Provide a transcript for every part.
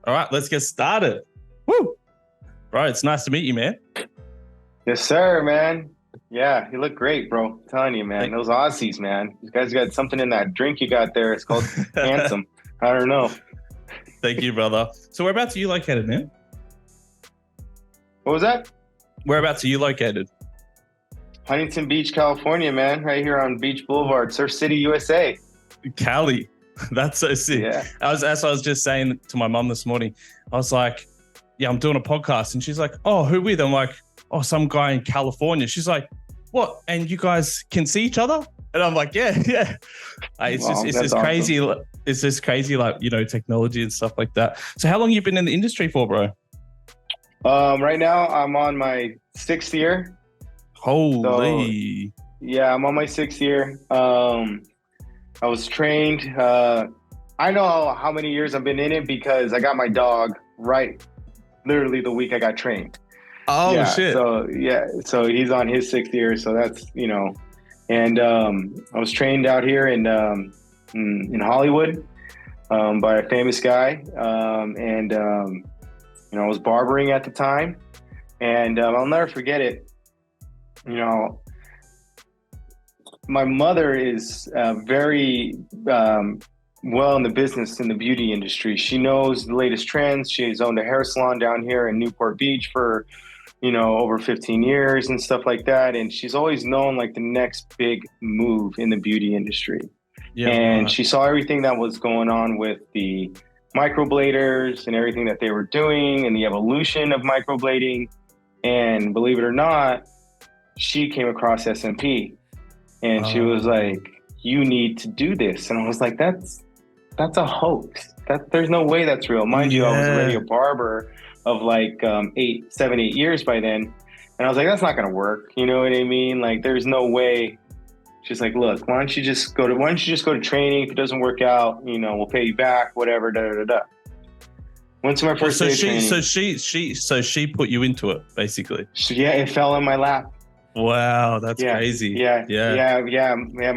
All right, let's get started. Woo! Bro, it's nice to meet you, man. Yes, sir, man. Yeah, you look great, bro. I'm telling you, man. Those Aussies, man. You guys got something in that drink you got there. It's called Handsome. I don't know. Thank you, brother. So whereabouts are you located, man? What was that? Whereabouts are you located? Huntington Beach, California, man. Right here on Beach Boulevard, Surf City, USA. Cali. That's so sick. Yeah. As I was just saying to my mum this morning, I was like, yeah, I'm doing a podcast. And she's like, oh, who with? I'm like, oh, some guy in California. She's like, what? And you guys can see each other? And I'm like, yeah. It's just awesome. crazy. It's just crazy, like, you know, technology and stuff like that. So how long you been in the industry for, bro? Right now, I'm on my 6th year. Holy. So, yeah, I'm on my 6th year. I was trained. I know how many years I've been in it because I got my dog literally the week I got trained. Oh, yeah, shit. So he's on his 6th year. So that's, you know, and I was trained out here in Hollywood by a famous guy. You know, I was barbering at the time, and I'll never forget it. You know, my mother is very well in the business, in the beauty industry. She knows the latest trends. She's owned a hair salon down here in Newport Beach for, you know, over 15 years and stuff like that. And she's always known like the next big move in the beauty industry. Yeah, and she saw everything that was going on with the microbladers and everything that they were doing and the evolution of microblading. And believe it or not, she came across SMP. And she was like, you need to do this. And I was like, that's a hoax. There's no way that's real. Mind you, I was already a barber of like 7, 8 years by then. And I was like, that's not going to work. You know what I mean? Like, there's no way. She's like, look, why don't you just go to training? If it doesn't work out, you know, we'll pay you back, whatever, Went to my first day of training. So she put you into it, basically. Yeah, it fell in my lap. Wow, that's crazy. Yeah.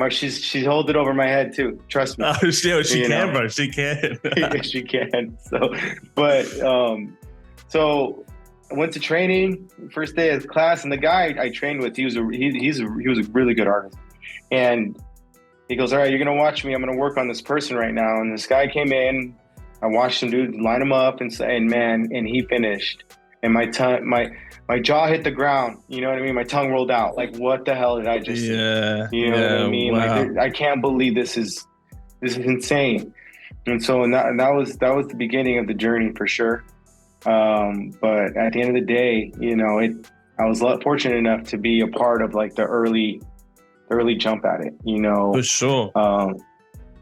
She holds it over my head too. Trust me. Oh, she can, bro. She can. She can. So I went to training, first day of class, and the guy I trained with, he was a really good artist. And he goes, all right, you're gonna watch me. I'm gonna work on this person right now. And this guy came in. I watched him line him up and he finished. And my jaw hit the ground. You know what I mean? My tongue rolled out. Like, what the hell did I just see? You know what I mean? Wow. Like, I can't believe this is insane. And so that was the beginning of the journey for sure. But at the end of the day, you know, I was fortunate enough to be a part of like the early jump at it. You know, for sure.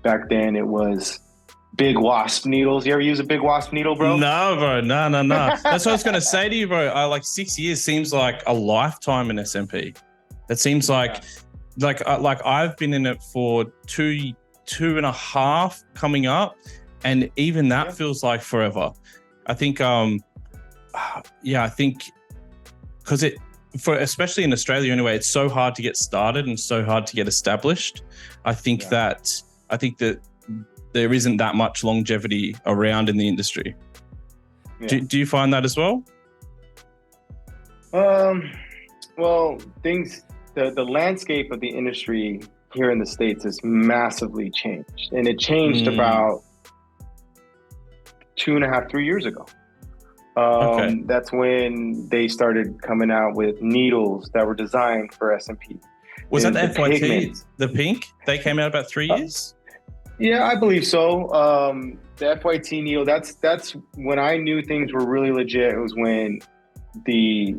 Back then it was big wasp needles. You ever use a big wasp needle, bro? No, bro. No. That's what I was going to say to you, bro. Like 6 years seems like a lifetime in SMP. It seems like I've been in it for two and a half coming up. And even that feels like forever. I think, because especially in Australia anyway, it's so hard to get started and so hard to get established. I think that there isn't that much longevity around in the industry. Yeah. Do you find that as well? Well, the landscape of the industry here in the States has massively changed. And it changed about 2.5, 3 years ago. That's when they started coming out with needles that were designed for SMP. Was that the FYT, pigments. The pink? They came out about 3 years? Yeah, I believe so. The FYT needle, that's when I knew things were really legit. It was when the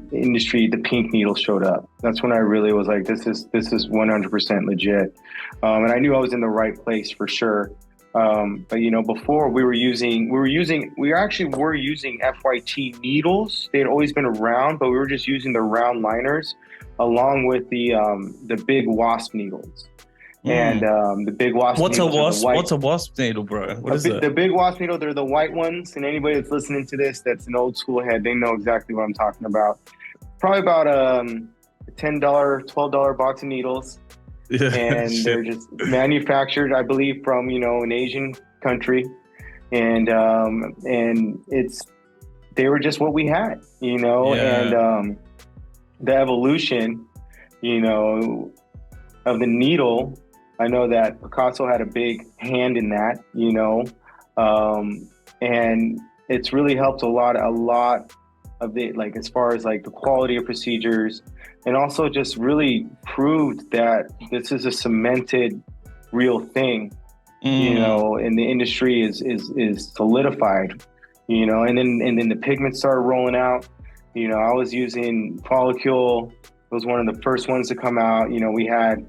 pink needle showed up. That's when I really was like, this is 100% legit. And I knew I was in the right place for sure. But you know, before we were using FYT needles. They had always been around, but we were just using the round liners along with the big wasp needles. And the big wasp needles. What's a wasp needle, bro? What is it? The big wasp needle, they're the white ones. And anybody that's listening to this that's an old school head, they know exactly what I'm talking about. Probably about a $10, $12 box of needles. Yeah, and they're just manufactured, I believe, from, you know, an Asian country. and they were just what we had, Yeah. and the evolution, you know, of the needle. I know that Picasso had a big hand in that, and it's really helped a lot of the, like, as far as like the quality of procedures, and also just really proved that this is a cemented real thing, Mm. and the industry is solidified, and then the pigments started rolling out. I was using Follicule. It was one of the first ones to come out. We had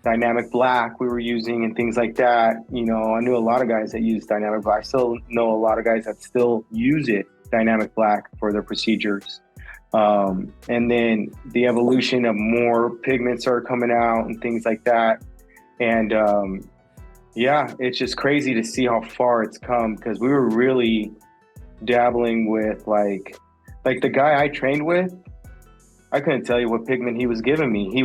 Dynamic Black we were using and things like that. I knew a lot of guys that use Dynamic Black. I still know a lot of guys that still use it, Dynamic Black, for their procedures. And then the evolution of more pigments are coming out and things like that. And yeah, it's just crazy to see how far it's come, because we were really dabbling with like the guy I trained with. I couldn't tell you what pigment he was giving me. He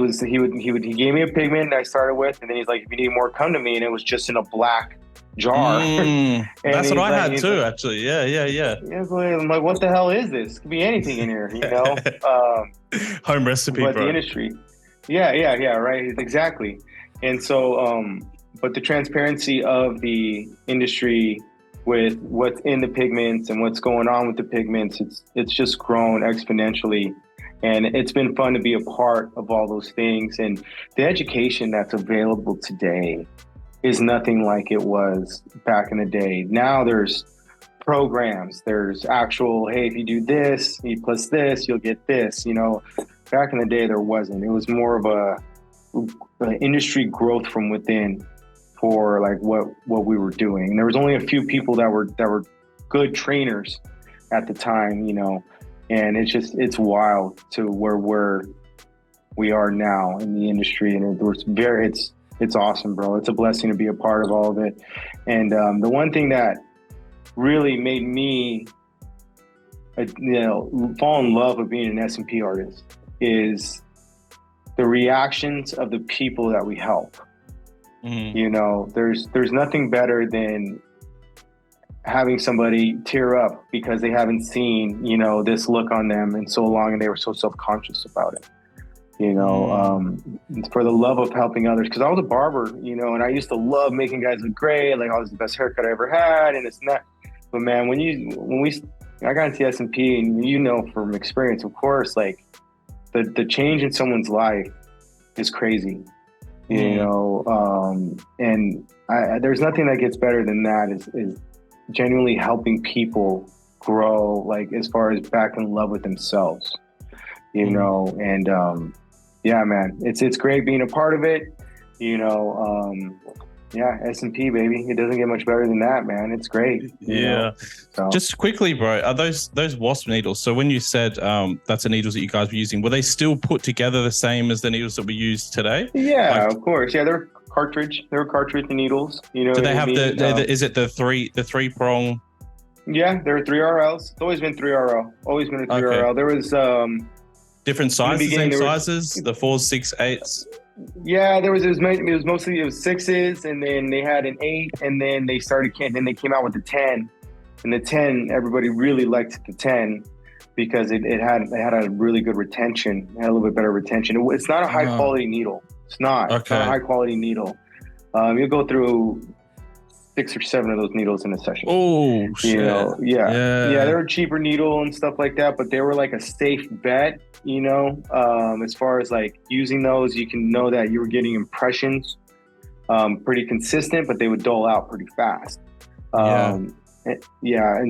gave me a pigment I started with, and then he's like, if you need more, come to me. And it was just in a black jar. Mm. And That's what I had he's too, like, actually. Yeah, yeah, yeah. I'm like, what the hell is this? Could be anything in here, Home recipe, But the bro. industry, yeah, right, exactly. And so, but the transparency of the industry with what's in the pigments and what's going on with the pigments, it's just grown exponentially. And it's been fun to be a part of all those things. And the education that's available today is nothing like it was back in the day. Now there's programs, there's actual, hey, if you do this, you plus this, you'll get this. Back in the day, there wasn't. It was more of a industry growth from within for like what we were doing. And there was only a few people that were good trainers at the time, and it's wild to where we are now in the industry. And it's awesome, bro. It's a blessing to be a part of all of it. And the one thing that really made me fall in love with being an SMP artist is the reactions of the people that we help. There's nothing better than having somebody tear up because they haven't seen, this look on them in so long, and they were so self-conscious about it. For the love of helping others. Because I was a barber, and I used to love making guys look great. Like, I was the best haircut I ever had, and it's not. But man, I got into SMP, and from experience, of course, like the change in someone's life is crazy. And there's nothing that gets better than that. Is genuinely helping people grow, like as far as back in love with themselves, and yeah, man, it's great being a part of it, S&P, baby. It doesn't get much better than that, man. It's great. Yeah. So. Just quickly, bro, are those wasp needles? So when you said that's the needles that you guys were using, were they still put together the same as the needles that we use today? Yeah, of course. Yeah, they're cartridge needles. Do they have is it the three prong? Yeah, there are 3RLs. It's always been 3RL. Always been a 3RL. Okay. There was different sizes, same sizes, the 4s, 6, 8s. Yeah, it was mostly 6s, and then they had an 8, and then they came out with the 10, and the 10, everybody really liked the 10 because it had a really good retention. It had a little bit better retention. It's not a high quality needle. It's not. Okay. It's not a high quality needle. You'll go through 6 or 7 of those needles in a session. Oh, shit. Yeah, they're a cheaper needle and stuff like that, but they were like a safe bet, as far as like using those. You can know that you were getting impressions pretty consistent, but they would dull out pretty fast. And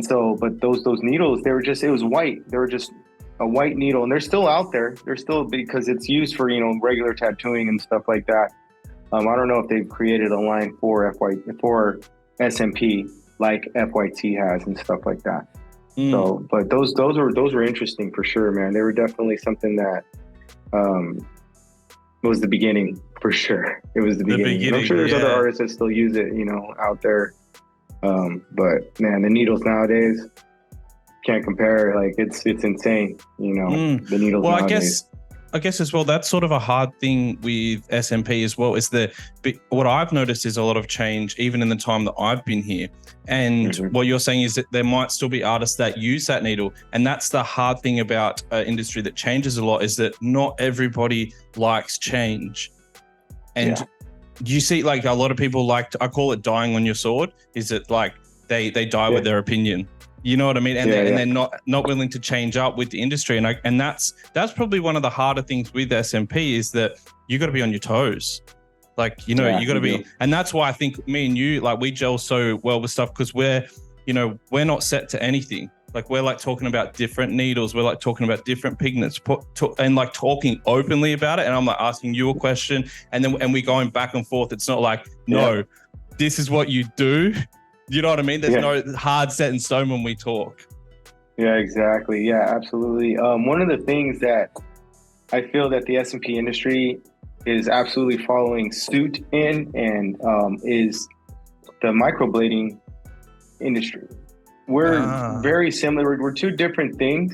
so, but those needles, it was white. They were just a white needle, and they're still out there. They're still, because it's used for, regular tattooing and stuff like that. I don't know if they've created a line for SMP like FYT has and stuff like that. So, but those were interesting for sure, man. They were definitely something that was the beginning for sure. It was the beginning. I'm sure there's other artists that still use it, out there. But man, the needles nowadays can't compare. Like it's insane, the needles. Well, nowadays. I guess as well, that's sort of a hard thing with SMP as well, is that what I've noticed is a lot of change even in the time that I've been here. And what you're saying is that there might still be artists that use that needle. And that's the hard thing about an industry that changes a lot, is that not everybody likes change. And you see, like, a lot of people I call it dying on your sword, is that like they die with their opinion. You know what I mean? And they're not willing to change up with the industry. And that's probably one of the harder things with SMP, is that you got to be on your toes. Like, you know, you got to be, and that's why I think me and you, like, we gel so well with stuff, because we're not set to anything. Like, we're like talking about different needles. We're like talking about different pigments and like talking openly about it. And I'm like asking you a question, and we going back and forth. It's not like, no, this is what you do. You know what I mean? There's no hard set in stone when we talk. Yeah, exactly. Yeah, absolutely. One of the things that I feel that the SMP industry is absolutely following suit in, and is the microblading industry. We're very similar. We're two different things,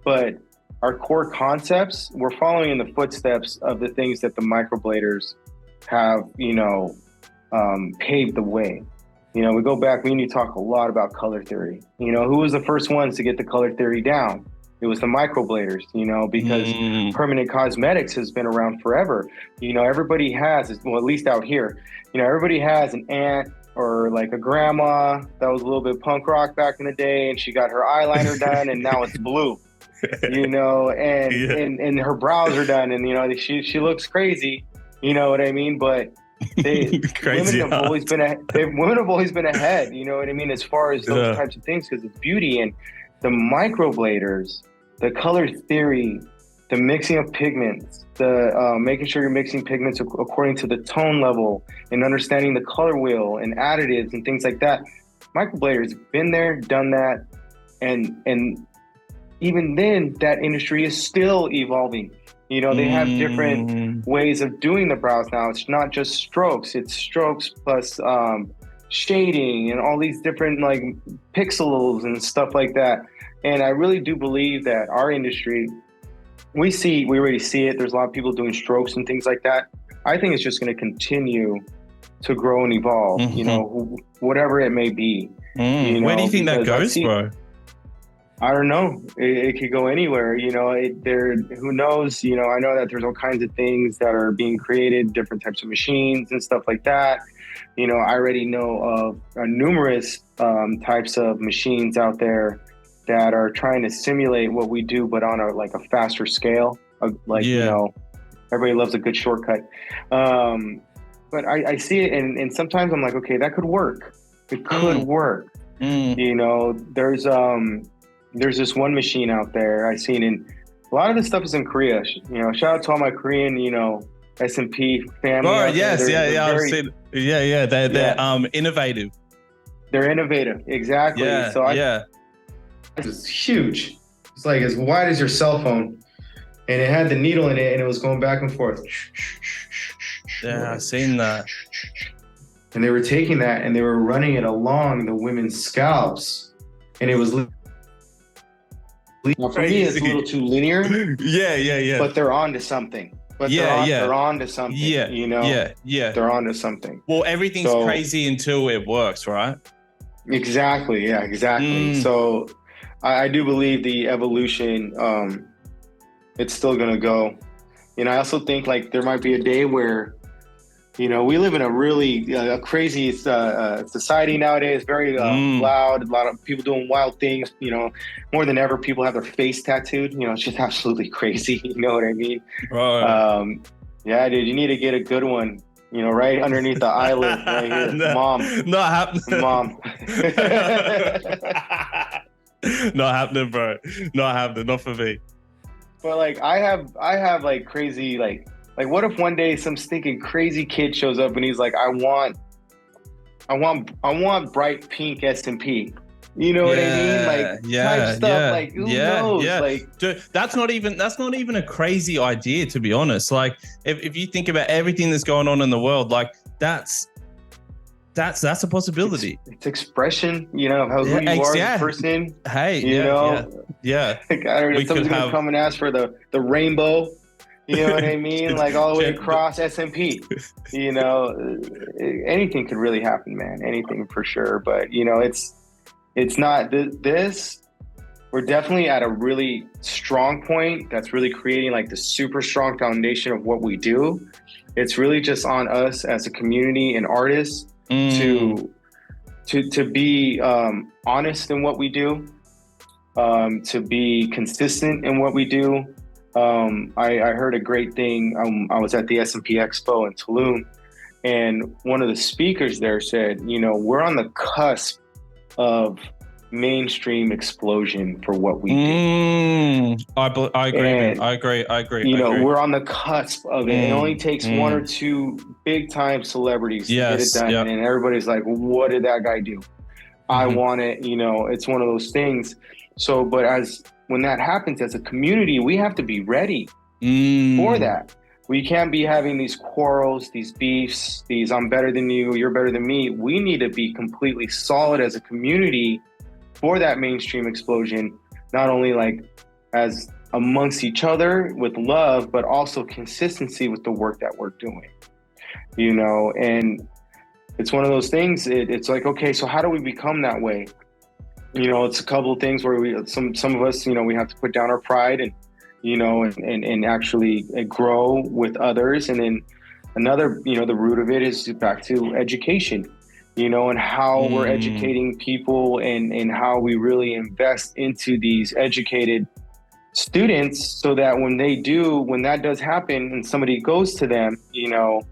but our core concepts, we're following in the footsteps of the things that the microbladers have, paved the way. We go back, we need to talk a lot about color theory. Who was the first ones to get the color theory down? It was the microbladers, because permanent cosmetics has been around forever. Everybody has, well, at least out here, everybody has an aunt or like a grandma that was a little bit punk rock back in the day, and she got her eyeliner done, and now it's blue, and her brows are done, and, she looks crazy, you know what I mean? But women have always been ahead, you know what I mean, as far as those types of things, because it's beauty. And the microbladers, the color theory, the mixing of pigments, the making sure you're mixing pigments according to the tone level, and understanding the color wheel and additives and things like that. Microbladers been there, done that, and even then, that industry is still evolving. They have different ways of doing the brows now. It's not just strokes. It's strokes plus shading and all these different like pixels and stuff like that. And I really do believe that our industry, we already see it. There's a lot of people doing strokes and things like that. I think it's just going to continue to grow and evolve, whatever it may be. Where do you think that goes, bro? I don't know. It could go anywhere, who knows? I know that there's all kinds of things that are being created, different types of machines and stuff like that. I already know of numerous types of machines out there that are trying to simulate what we do, but on a faster scale. Everybody loves a good shortcut. But I see it, and sometimes I'm like, okay, that could work. It could work. There's this one machine out there I've seen, and a lot of this stuff is in Korea. Shout out to all my Korean, SMP family. Oh, yes, they're innovative. They're innovative, exactly. It's huge. It's like as wide as your cell phone, and it had the needle in it, and it was going back and forth. Yeah, I've seen that. And they were taking that and they were running it along the women's scalps, and it was. Now, for me, it's a little too linear. Yeah. But they're on to something. They're on to something. Yeah. They're on to something. Well, everything's crazy until it works, right? Exactly. Yeah, exactly. So I do believe the evolution, it's still going to go. I also think like there might be a day where, we live in a really crazy society nowadays, very loud, a lot of people doing wild things, more than ever, people have their face tattooed, it's just absolutely crazy. You know what I mean? Right. Yeah, dude, you need to get a good one, right underneath the eyelid right here. Mom. Not happening. Mom. Not happening, bro. Not happening. Not for me. But like, I have like crazy, like what if one day some stinking crazy kid shows up and he's like, I want bright pink SMP. You know what I mean? Like type stuff. Like who knows? Like, dude, that's not even a crazy idea, to be honest. Like if you think about everything that's going on in the world, like that's a possibility. It's expression, of who you are as a person. Hey, Like, I don't know, somebody's gonna come and ask for the rainbow. You know what I mean? Like all the way across SMP. You know, anything could really happen, man. Anything for sure. But you know, it's not this. We're definitely at a really strong point that's really creating like the super strong foundation of what we do. It's really just on us as a community and artists to be honest in what we do, to be consistent in what we do. I heard a great thing. I was at the SMP Expo in Tulum, and one of the speakers there said, you know, we're on the cusp of mainstream explosion for what we do. I agree, man. I agree. You know, we're on the cusp of it. It only takes one or two big time celebrities to get it done. And everybody's like, what did that guy do? I want it. You know, it's one of those things. So, but when that happens as a community, we have to be ready for that. We can't be having these quarrels, these beefs, these I'm better than you, you're better than me. We need to be completely solid as a community for that mainstream explosion, not only like as amongst each other with love, but also consistency with the work that we're doing, you know. And it's one of those things. It's like, okay, so how do we become that way? You know, it's a couple of things where some of us, you know, we have to put down our pride and, you know, and actually grow with others. And then another, you know, the root of it is back to education. You know, and how we're educating people and how we really invest into these educated students so that when that does happen and somebody goes to them, you know,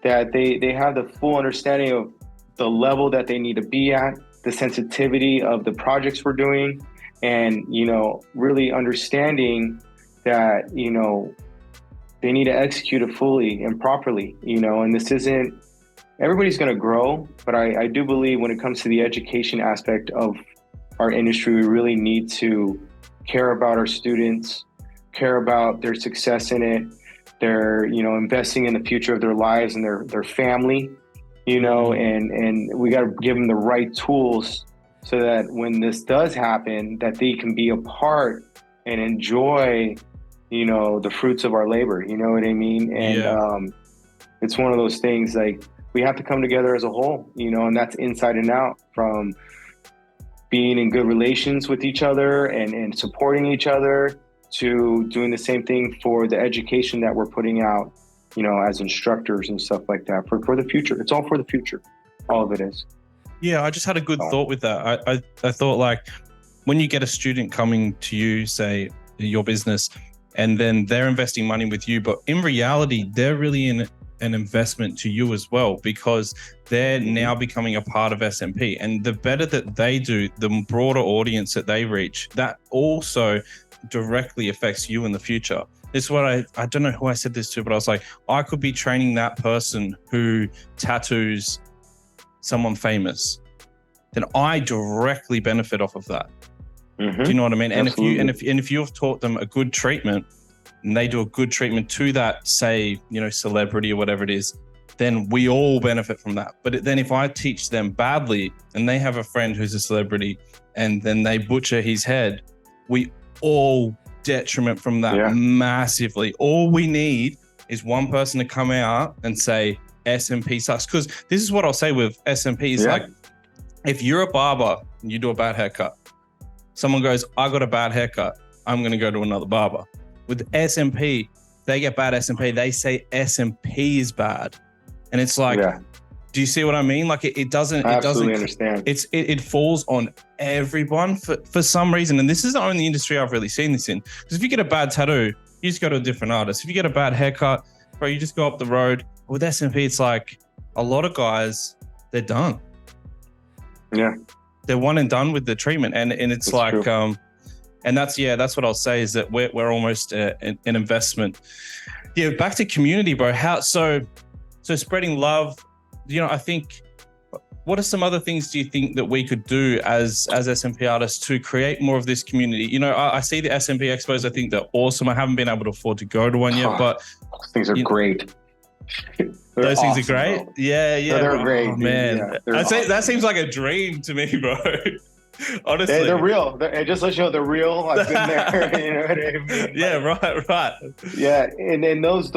that they have the full understanding of the level that they need to be at, the sensitivity of the projects we're doing, and, you know, really understanding that, you know, they need to execute it fully and properly, you know, and this isn't, everybody's going to grow, but I do believe when it comes to the education aspect of our industry, we really need to care about our students, care about their success in it. They're, you know, investing in the future of their lives and their family, you know, and we got to give them the right tools so that when this does happen, that they can be a part and enjoy, you know, the fruits of our labor, you know what I mean? And it's one of those things like, we have to come together as a whole, you know, and that's inside and out, from being in good relations with each other and supporting each other to doing the same thing for the education that we're putting out, you know, as instructors and stuff like that for the future. It's all for the future. All of it is. Yeah, I just had a good thought with that. I thought, like, when you get a student coming to you, say your business, and then they're investing money with you, but in reality, they're really in an investment to you as well, because they're now becoming a part of SMP. And the better that they do, the broader audience that they reach, that also directly affects you in the future. This is what I don't know who I said this to, but I was like, I could be training that person who tattoos someone famous, then I directly benefit off of that. Do you know what I mean? Absolutely. And if you've taught them a good treatment, and they do a good treatment to that, say, you know, celebrity or whatever it is, then we all benefit from that. But then if I teach them badly and they have a friend who's a celebrity and then they butcher his head, we all detriment from that massively. All we need is one person to come out and say SMP sucks. Because this is what I'll say with SMP is like, if you're a barber and you do a bad haircut, someone goes, I got a bad haircut, I'm going to go to another barber. With SMP, they get bad SMP. They say SMP is bad. And it's like, do you see what I mean? Like it doesn't, I absolutely understand. It falls on everyone for some reason. And this is the only industry I've really seen this in. Because if you get a bad tattoo, you just go to a different artist. If you get a bad haircut, bro, you just go up the road. With SMP, it's like a lot of guys, they're done. Yeah. They're one and done with the treatment. And it's like, true. And that's what I'll say is that we're almost an investment. Yeah, back to community, bro. So spreading love, you know, I think, what are some other things do you think that we could do as SMP artists to create more of this community? You know, I see the SMP Expos. I think they're awesome. I haven't been able to afford to go to one yet, but those things are great. Those awesome, things are great. bro. Yeah. They're great, man. Yeah, That seems like a dream to me, bro. Honestly, they're real. It just lets you know they're real. I've been there. You know what I mean? Yeah, right. Yeah, and then those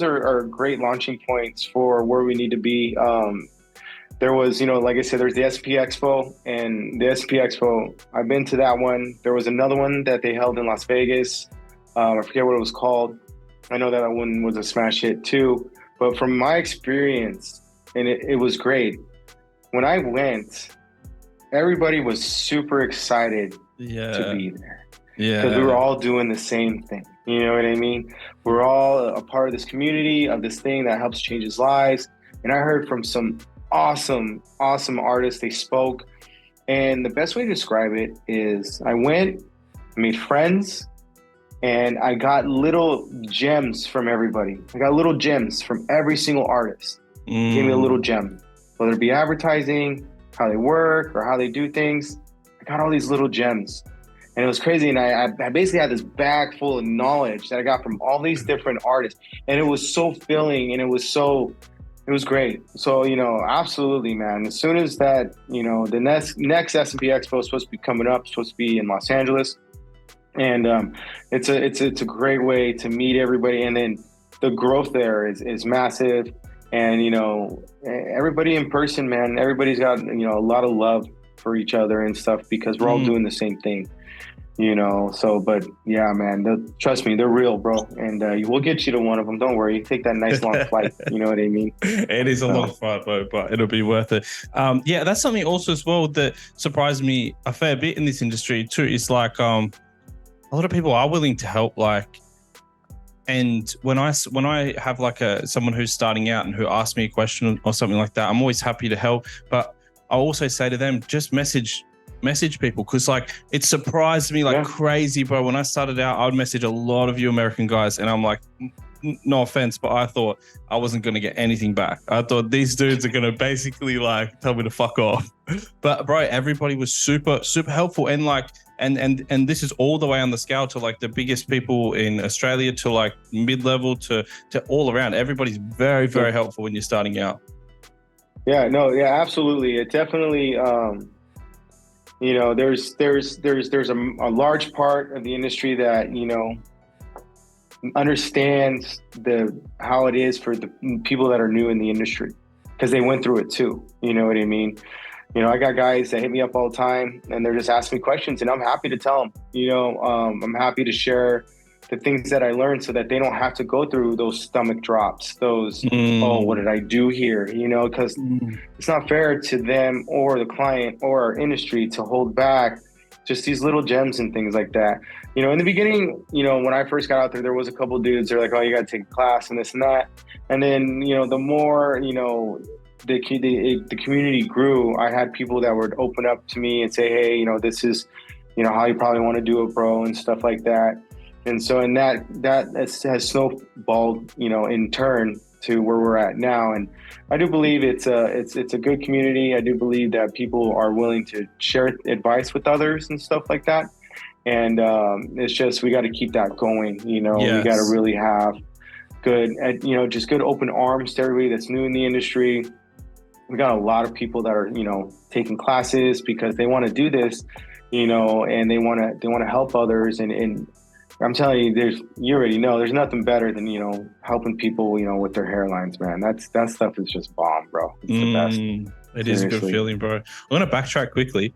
are great launching points for where we need to be. There was, like I said, there's the SP Expo, and the SP Expo, I've been to that one. There was another one that they held in Las Vegas. I forget what it was called. I know that one was a smash hit too. But from my experience, and it was great. When I went, everybody was super excited to be there. Yeah. Because we were all doing the same thing. You know what I mean? We're all a part of this community, of this thing that helps change lives. And I heard from some awesome artists. They spoke. And the best way to describe it is I went, made friends, and I got little gems from everybody. I got little gems from every single artist. Gave me a little gem, whether it be advertising, how they work, or how they do things. I got all these little gems. And it was crazy. And I basically had this bag full of knowledge that I got from all these different artists. And it was so filling, and it was great. So, absolutely, man. As soon as that, the next S&P Expo is supposed to be coming up, supposed to be in Los Angeles. And it's a great way to meet everybody. And then the growth there is massive. And, everybody in person, man, everybody's got, a lot of love for each other and stuff because we're all doing the same thing. So, but yeah, man, trust me, they're real, bro. And we'll get you to one of them. Don't worry. Take that nice long flight. You know what I mean? It is a long flight, but it'll be worth it. Yeah, that's something also as well that surprised me a fair bit in this industry too. Is like a lot of people are willing to help. Like, and when I have like someone who's starting out and who asks me a question or something like that, I'm always happy to help. But I also say to them, just message people, because like it surprised me like crazy, bro. When I started out, I would message a lot of you American guys, and I'm like, no offense, but I thought I wasn't going to get anything back. I thought these dudes are going to basically like tell me to fuck off. But bro, everybody was super helpful, and like and this is all the way on the scale to like the biggest people in Australia to like mid-level to all around. Everybody's very helpful when you're starting out. Yeah, absolutely. It definitely there's a large part of the industry that understands how it is for the people that are new in the industry, because they went through it too. You know what I mean? I got guys that hit me up all the time, and they're just asking me questions, and I'm happy to tell them. I'm happy to share the things that I learned so that they don't have to go through those stomach drops, those, oh, what did I do here? Because it's not fair to them or the client or our industry to hold back just these little gems and things like that. In the beginning, when I first got out there was a couple of dudes, they're like, oh, you got to take a class and this and that. And then, the more, the community grew, I had people that would open up to me and say, hey, this is, how you probably want to do it, bro, and stuff like that. And so, and that has snowballed, in turn to where we're at now. And I do believe it's a good community. I do believe that people are willing to share advice with others and stuff like that. And it's just, we got to keep that going. We got to really have good, just good open arms to everybody that's new in the industry. We got a lot of people that are, taking classes because they want to do this, and they want to help others. And I'm telling you, you already know, there's nothing better than, helping people, with their hairlines, man. That stuff is just bomb, bro. It's the best. It is a good feeling, bro. I'm going to backtrack quickly.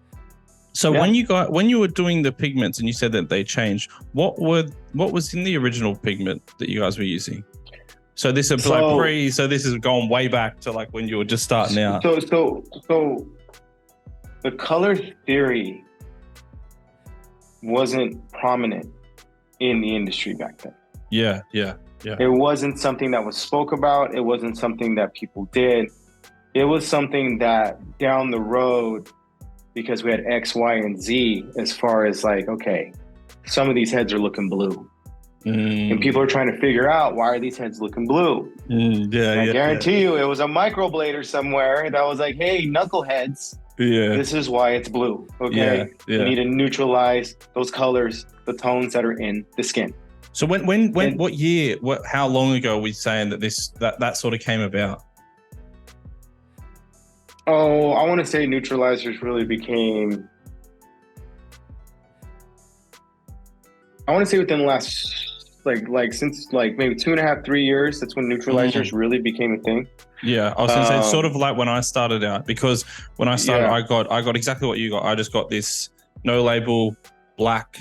So when you were doing the pigments and you said that they changed, what was in the original pigment that you guys were using? So this is so this is going way back to like when you were just starting out. So the color theory wasn't prominent in the industry back then. Yeah. It wasn't something that was spoke about. It wasn't something that people did. It was something that down the road, because we had X, Y, and Z, as far as like, okay, some of these heads are looking blue. And people are trying to figure out, why are these heads looking blue? I guarantee you it was a microblader somewhere that was like, hey, knuckleheads, this is why it's blue. Okay. You need to neutralize those colors, the tones that are in the skin. So what year, how long ago are we saying that that sort of came about? Oh, I want to say neutralizers really became I want to say within the last since like maybe 2.5, 3 years, that's when neutralizers really became a thing. Yeah, I was gonna say it's sort of like when I started out, because when I started, I got exactly what you got. I just got this no label black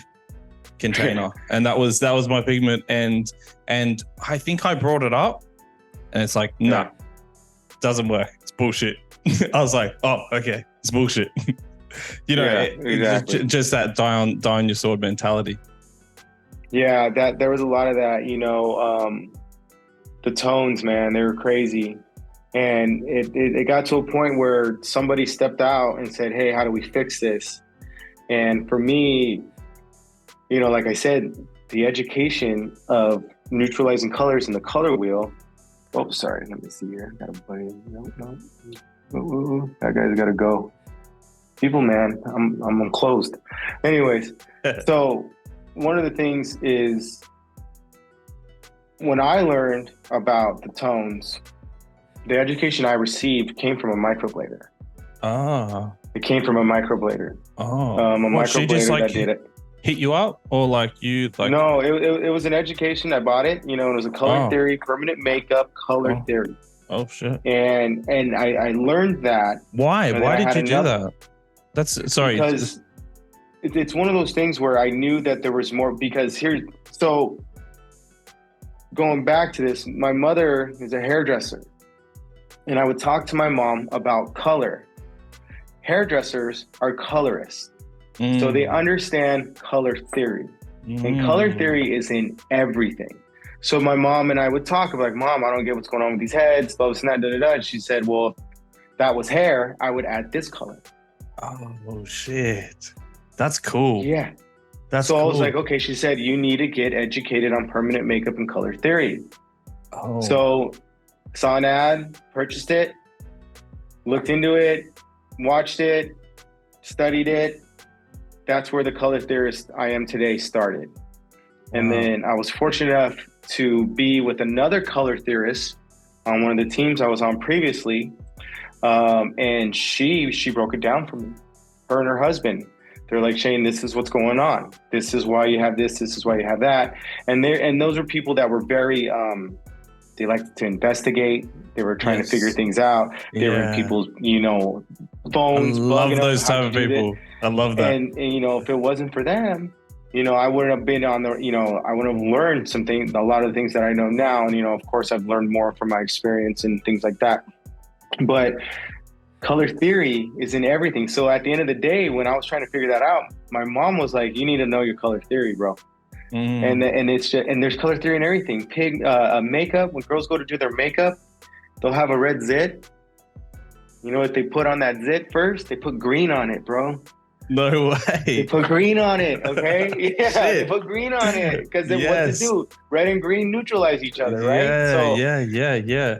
container, and that was my pigment, and I think I brought it up, and it's like, nah, doesn't work. It's bullshit. I was like, oh, okay, it's bullshit. You know, exactly. just that die on your sword mentality. Yeah, that there was a lot of that. You know, the tones, man, they were crazy. And it got to a point where somebody stepped out and said, hey, how do we fix this? And for me, you know, like I said, the education of neutralizing colors in the color wheel. Oh, sorry. Let me see here. Got a buddy. No. Ooh, that guy's got to go. People, man, I'm closed. Anyways, so one of the things is when I learned about the tones, the education I received came from a microblader. Ah. It came from a microblader. Oh. A microblader that did it. Hit you up, or like you like? No, it was an education. I bought it. You know, it was a color theory, permanent makeup, color theory. Oh shit! And I learned that. Why? Why did you do that? That's sorry. Because it's one of those things where I knew that there was more. Because so going back to this, my mother is a hairdresser. And I would talk to my mom about color. Hairdressers are colorists. So they understand color theory. And color theory is in everything. So my mom and I would talk about, like, Mom, I don't get what's going on with these heads, blah, blah, blah, blah. And she said, well, if that was hair, I would add this color. Oh, shit. That's cool. Yeah. That's so cool. I was like, okay, she said, you need to get educated on permanent makeup and color theory. Oh. So saw an ad, purchased it, looked into it, watched it, studied it. That's where the color theorist I am today started. And then I was fortunate enough to be with another color theorist on one of the teams I was on previously. And she broke it down for me, her and her husband. They're like, Shane, this is what's going on. This is why you have this. This is why you have that. And those are people that were very, they liked to investigate. They were trying to figure things out. They were in people's, phones. I love those type of people. I love that. And, if it wasn't for them, I wouldn't have been on the, I wouldn't have learned a lot of the things that I know now. And, of course, I've learned more from my experience and things like that. But color theory is in everything. So at the end of the day, when I was trying to figure that out, my mom was like, you need to know your color theory, bro. And it's just, and there's color theory in everything. Makeup, when girls go to do their makeup, they'll have a red zit. You know what they put on that zit first? They put green on it, bro. No way. They put green on it, okay? Yeah, they put green on it because what to do? Red and green neutralize each other, right? Yeah.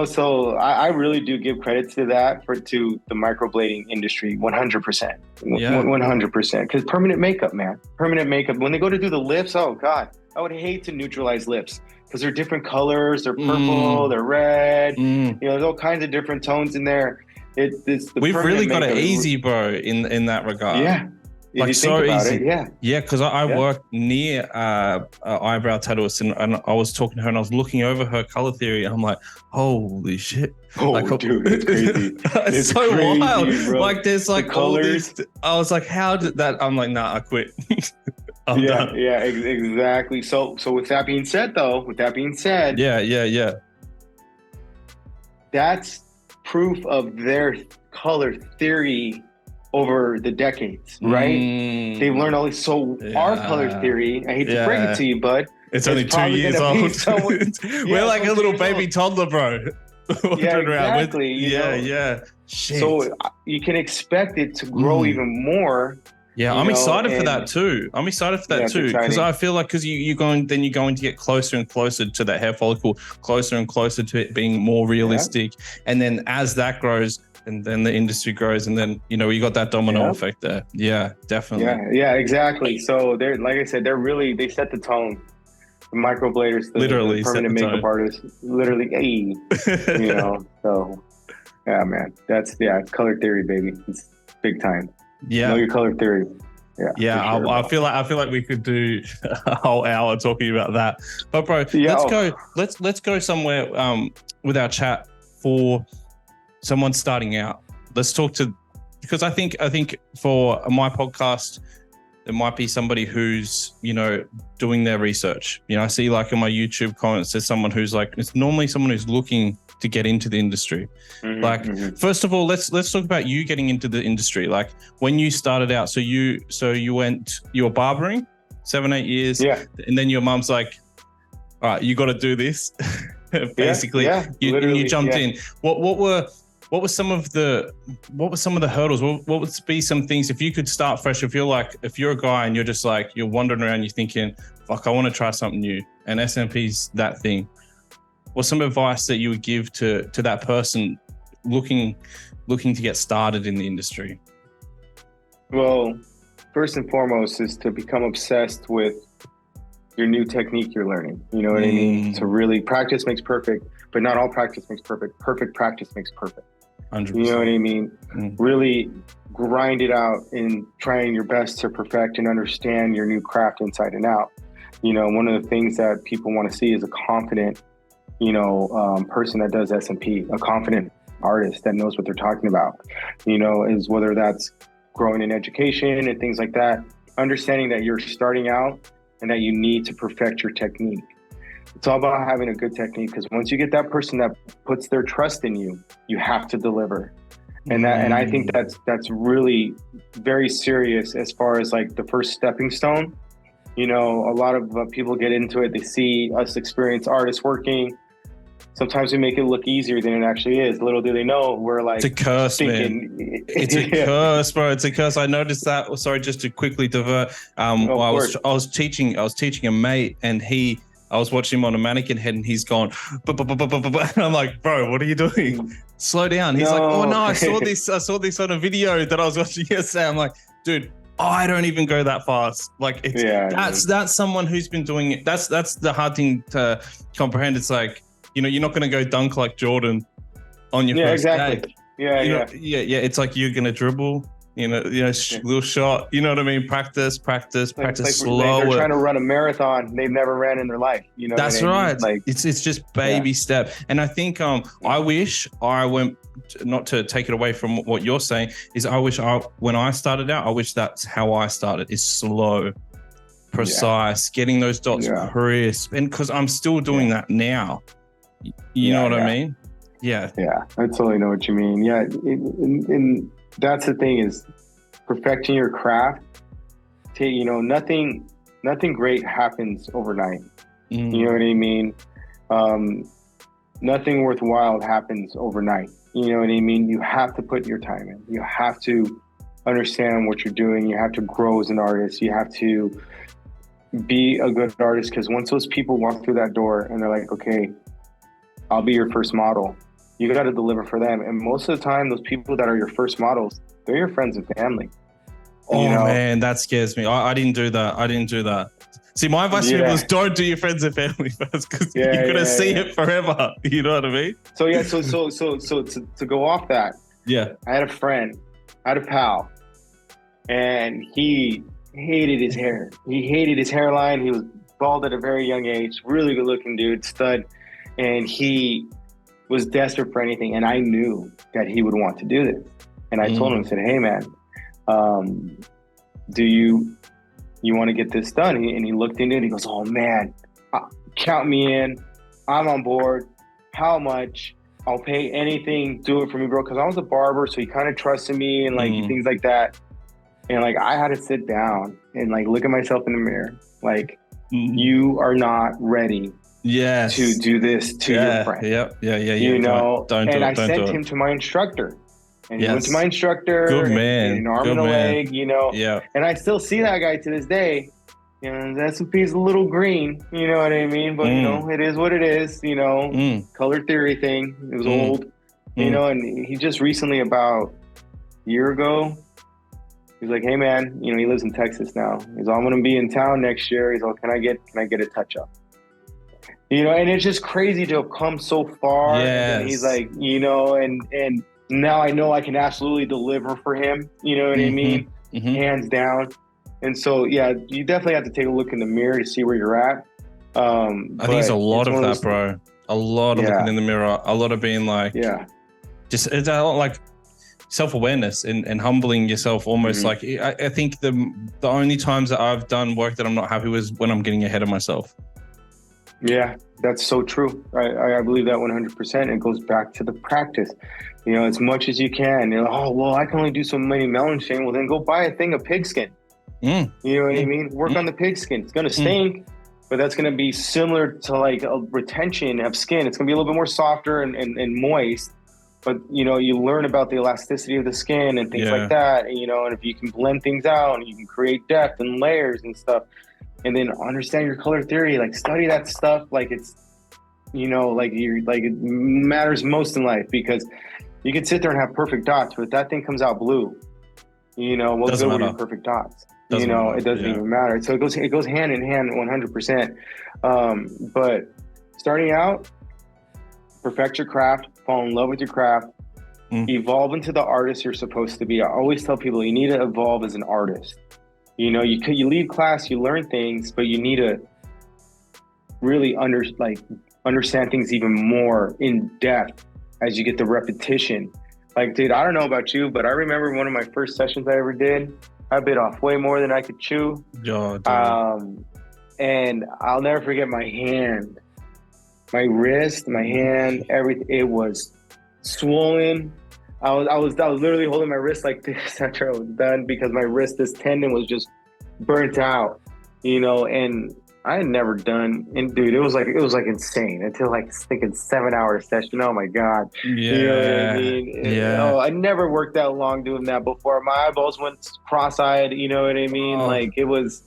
So I really do give credit to that to the microblading industry, 100%. 100%. Because permanent makeup, man. Permanent makeup. When they go to do the lips, oh God, I would hate to neutralize lips because they're different colors. They're purple, they're red. There's all kinds of different tones in there. We've really got it easy, bro, in that regard. Yeah. Like so easy. Yeah, because I worked near eyebrow tattooist, and I was talking to her, and I was looking over her color theory, and I'm like, holy shit! Dude, it's crazy. It's so crazy, wild. Bro. Like there's like all this. I was like, how did that? I'm like, nah, I quit. I'm done. Yeah, exactly. So with that being said, yeah, that's proof of their color theory over the decades, right? They've learned all this. So our color theory, I hate to break it to you, bud, it's only 2 years old. We're like a little baby toddler, bro. Exactly. Yeah. Shit. So you can expect it to grow even more. Yeah, I'm excited for that too. Because I feel like you're going to get closer and closer to that hair follicle, closer and closer to it being more realistic, and then as that grows, and then the industry grows, and then you got that domino effect there. Yeah, definitely. Yeah, exactly. So they're, like I said, they set the tone. The microbladers, the permanent makeup artists, literally, So yeah, man, it's color theory, baby. It's big time. Yeah, know your color theory. Yeah, for sure, I feel like we could do a whole hour talking about that. But bro, let's go somewhere with our chat for someone starting out. Let's talk to, because I think for my podcast, there might be somebody who's, you know, doing their research. You know, I see like in my YouTube comments, there's someone who's like, it's normally someone who's looking to get into the industry. First of all, let's talk about you getting into the industry. Like when you started out, so you were barbering 7-8 years, and then your mom's like, all right, you got to do this. Basically, you jumped in. What were some of the hurdles? What would be some things if you could start fresh? If you're a guy and you're just like, you're wandering around, you're thinking, fuck, I want to try something new, and SMP's that thing. What's some advice that you would give to that person looking to get started in the industry? Well, first and foremost is to become obsessed with your new technique you're learning. You know what I mean? To really, practice makes perfect, but not all practice makes perfect. Perfect practice makes perfect. 100%. You know what I mean? Really grind it out and trying your best to perfect and understand your new craft inside and out. You know, one of the things that people want to see is a confident, person that does SMP, a confident artist that knows what they're talking about, is whether that's growing in education and things like that, understanding that you're starting out and that you need to perfect your technique. It's all about having a good technique, because once you get that person that puts their trust in you, you have to deliver. And I think that's really very serious as far as like the first stepping stone. A lot of people get into it. They see us experienced artists working. Sometimes we make it look easier than it actually is. Little do they know, we're like, it's a curse, man. It's a curse, bro. It's a curse. I noticed that. Sorry, just to quickly divert. I was teaching a mate, and I was watching him on a mannequin head, and he's gone, and I'm like, bro, what are you doing? Slow down. He's like, oh no, I saw this on a video that I was watching yesterday. I'm like, dude, I don't even go that fast. Like, that's someone who's been doing it. That's the hard thing to comprehend. It's like, you're not going to go dunk like Jordan on your first day. Yeah. It's like you're going to dribble, little shot. You know what I mean? Practice slow. They're trying to run a marathon they've never ran in their life. That's right. Like, it's just baby step. And I think I wish I went, not to take it away from what you're saying, is when I started out, I wish that's how I started, is slow, precise, getting those dots crisp. And because I'm still doing that now. You know what I mean? Yeah. Yeah, I totally know what you mean. Yeah. And that's the thing, is perfecting your craft. Nothing great happens overnight. You know what I mean? Nothing worthwhile happens overnight. You know what I mean? You have to put your time in. You have to understand what you're doing. You have to grow as an artist. You have to be a good artist, because once those people walk through that door and they're like, okay, I'll be your first model, you got to deliver for them. And most of the time, those people that are your first models, they're your friends and family. Man, that scares me. I didn't do that. See, my advice to people is don't do your friends and family first, because you're going to see it forever. You know what I mean? So to go off that, I had a friend, I had a pal, and he hated his hair. He hated his hairline. He was bald at a very young age, really good looking dude, stud. And he was desperate for anything. And I knew that he would want to do this. And I told him, I said, hey man, do you want to get this done? And he looked into it and he goes, oh man, count me in. I'm on board. How much? I'll pay anything. Do it for me, bro. Cause I was a barber. So he kind of trusted me and like things like that. And like, I had to sit down and like, look at myself in the mirror. Like, you are not ready to do this to your friend. Don't I sent him to my instructor. And he went to my instructor. Good man. And an arm and a leg, And I still see that guy to this day. The S&P's a little green, you know what I mean? But, it is what it is, color theory thing. It was old, and he just recently, about a year ago, he's like, hey man, he lives in Texas now. He's like, I'm going to be in town next year. He's like, can I get a touch up? And it's just crazy to have come so far. And he's like, and now I know I can absolutely deliver for him. You know what I mean? Hands down. And so, yeah, you definitely have to take a look in the mirror to see where you're at. I think it's a lot of that, bro. A lot of looking in the mirror, a lot of being like, just it's a lot like self-awareness and humbling yourself almost. Like I think the only times that I've done work that I'm not happy with is when I'm getting ahead of myself. Yeah, that's so true. I believe that 100%. It goes back to the practice, you know, as much as you can. You know, oh, well, I can only do so many melon chain. Well, then go buy a thing of pigskin. You know what I mean? Work on the pigskin. It's going to stink, but that's going to be similar to like a retention of skin. It's going to be a little bit more softer and moist. But, you know, you learn about the elasticity of the skin and things like that. And, you know, and if you can blend things out and you can create depth and layers and stuff, and then understand your color theory, like study that stuff. Like it's, you know, like it matters most in life, because you can sit there and have perfect dots, but if that thing comes out blue, you know, what good were your perfect dots? It doesn't even matter. So it goes hand in hand 100%. But starting out, perfect your craft, fall in love with your craft, evolve into the artist you're supposed to be. I always tell people you need to evolve as an artist. You know, you leave class, you learn things, but you need to really understand things even more in depth as you get the repetition. Like, dude, I don't know about you, but I remember one of my first sessions I ever did, I bit off way more than I could chew. And I'll never forget my hand. My wrist, my hand, everything, it was swollen. I was literally holding my wrist like this after I was done, because my wrist, this tendon was just burnt out, you know, and I had never done, and dude, it was like insane until like thinking 7-hour session. Oh my God. You know what I mean? I never worked that long doing that before. My eyeballs went cross-eyed, you know what I mean? Like it was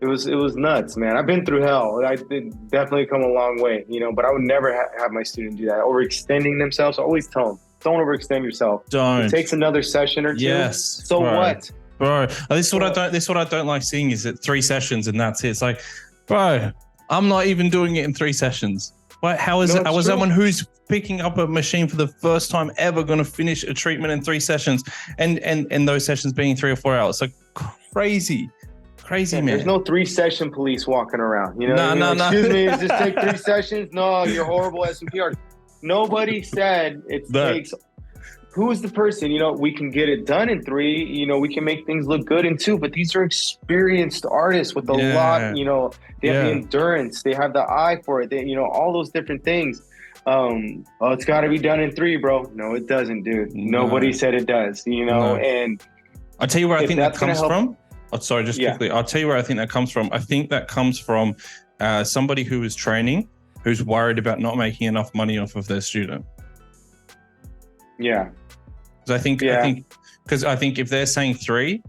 nuts, man. I've been through hell. I did definitely come a long way, you know, but I would never have my student do that. Overextending themselves. I always tell them, don't overextend yourself. It takes another session or two. So what? Bro, this is what I don't like seeing, is it 3 sessions and that's it. It's like, bro, I'm not even doing it in 3 sessions. What? How is it? I was someone who's picking up a machine for the first time ever going to finish a treatment in 3 sessions, and those sessions being 3 or 4 hours. Like crazy, man. There's no 3-session police walking around. You know, no. Excuse me, just take 3 sessions. No, you're horrible SMPR. Nobody said it takes. Who's the person? You know, we can get it done in 3. You know, we can make things look good in 2. But these are experienced artists with a lot. You know, they have the endurance. They have the eye for it. They, you know, all those different things. It's got to be done in 3, bro. No, it doesn't, dude. Nobody said it does. You know, and I'll tell you where I think that comes from. Oh, sorry, just quickly. I'll tell you where I think that comes from. I think that comes from somebody who is training, who's worried about not making enough money off of their student. Yeah. I think if they're saying 3,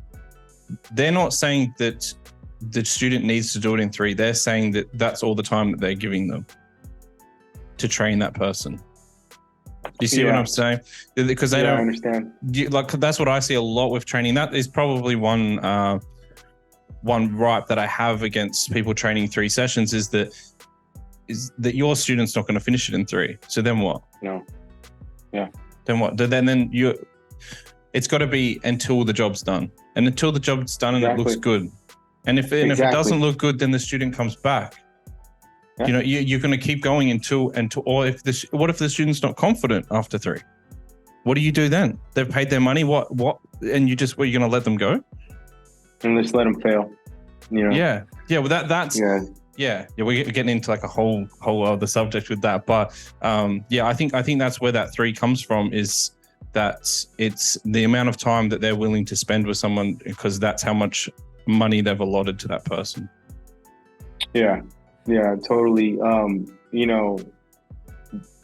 they're not saying that the student needs to do it in 3. They're saying that that's all the time that they're giving them to train that person. Do you see what I'm saying? Because they don't understand. Like, that's what I see a lot with training. That is probably one gripe that I have against people training 3 sessions is that your student's not going to finish it in 3. So then what? No. Yeah. Then what? Then it's got to be until the job's done, and until the job's done and it looks good. And if it doesn't look good, then the student comes back. You know, you're going to keep going until, or what if the student's not confident after 3? What do you do then? They've paid their money. What? And you're going to let them go? And just let them fail. You know? Yeah. Well, that's. Yeah, we're getting into like a whole other subject with that, but I think that's where that 3 comes from, is that it's the amount of time that they're willing to spend with someone, because that's how much money they've allotted to that person. Yeah, totally. You know,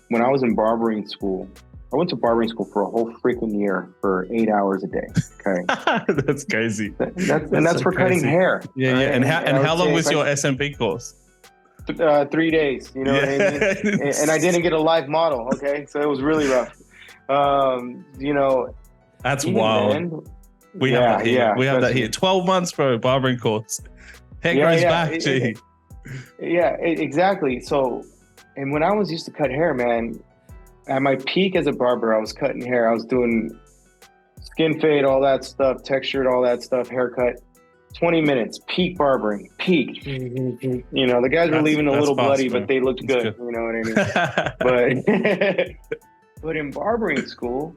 when I was in barbering school, I went to barbering school for a whole freaking year for 8 hours a day. Okay, that's crazy. That's so for crazy. Cutting hair. Yeah, right? And how long was your SMP course? 3 days. You know what I mean? And I didn't get a live model. Okay, so it was really rough. You know, that's wild. Then, we have that here. We have that here. 12 months, bro. Barbering course. Hair grows back. Gee. Exactly. So, and when I was used to cut hair, man. At my peak as a barber, I was cutting hair. I was doing skin fade, all that stuff, textured, all that stuff, haircut. 20 minutes, peak barbering, peak. You know, the guys were leaving a little fast, bloody, bro. but they looked good. You know what I mean? But in barbering school,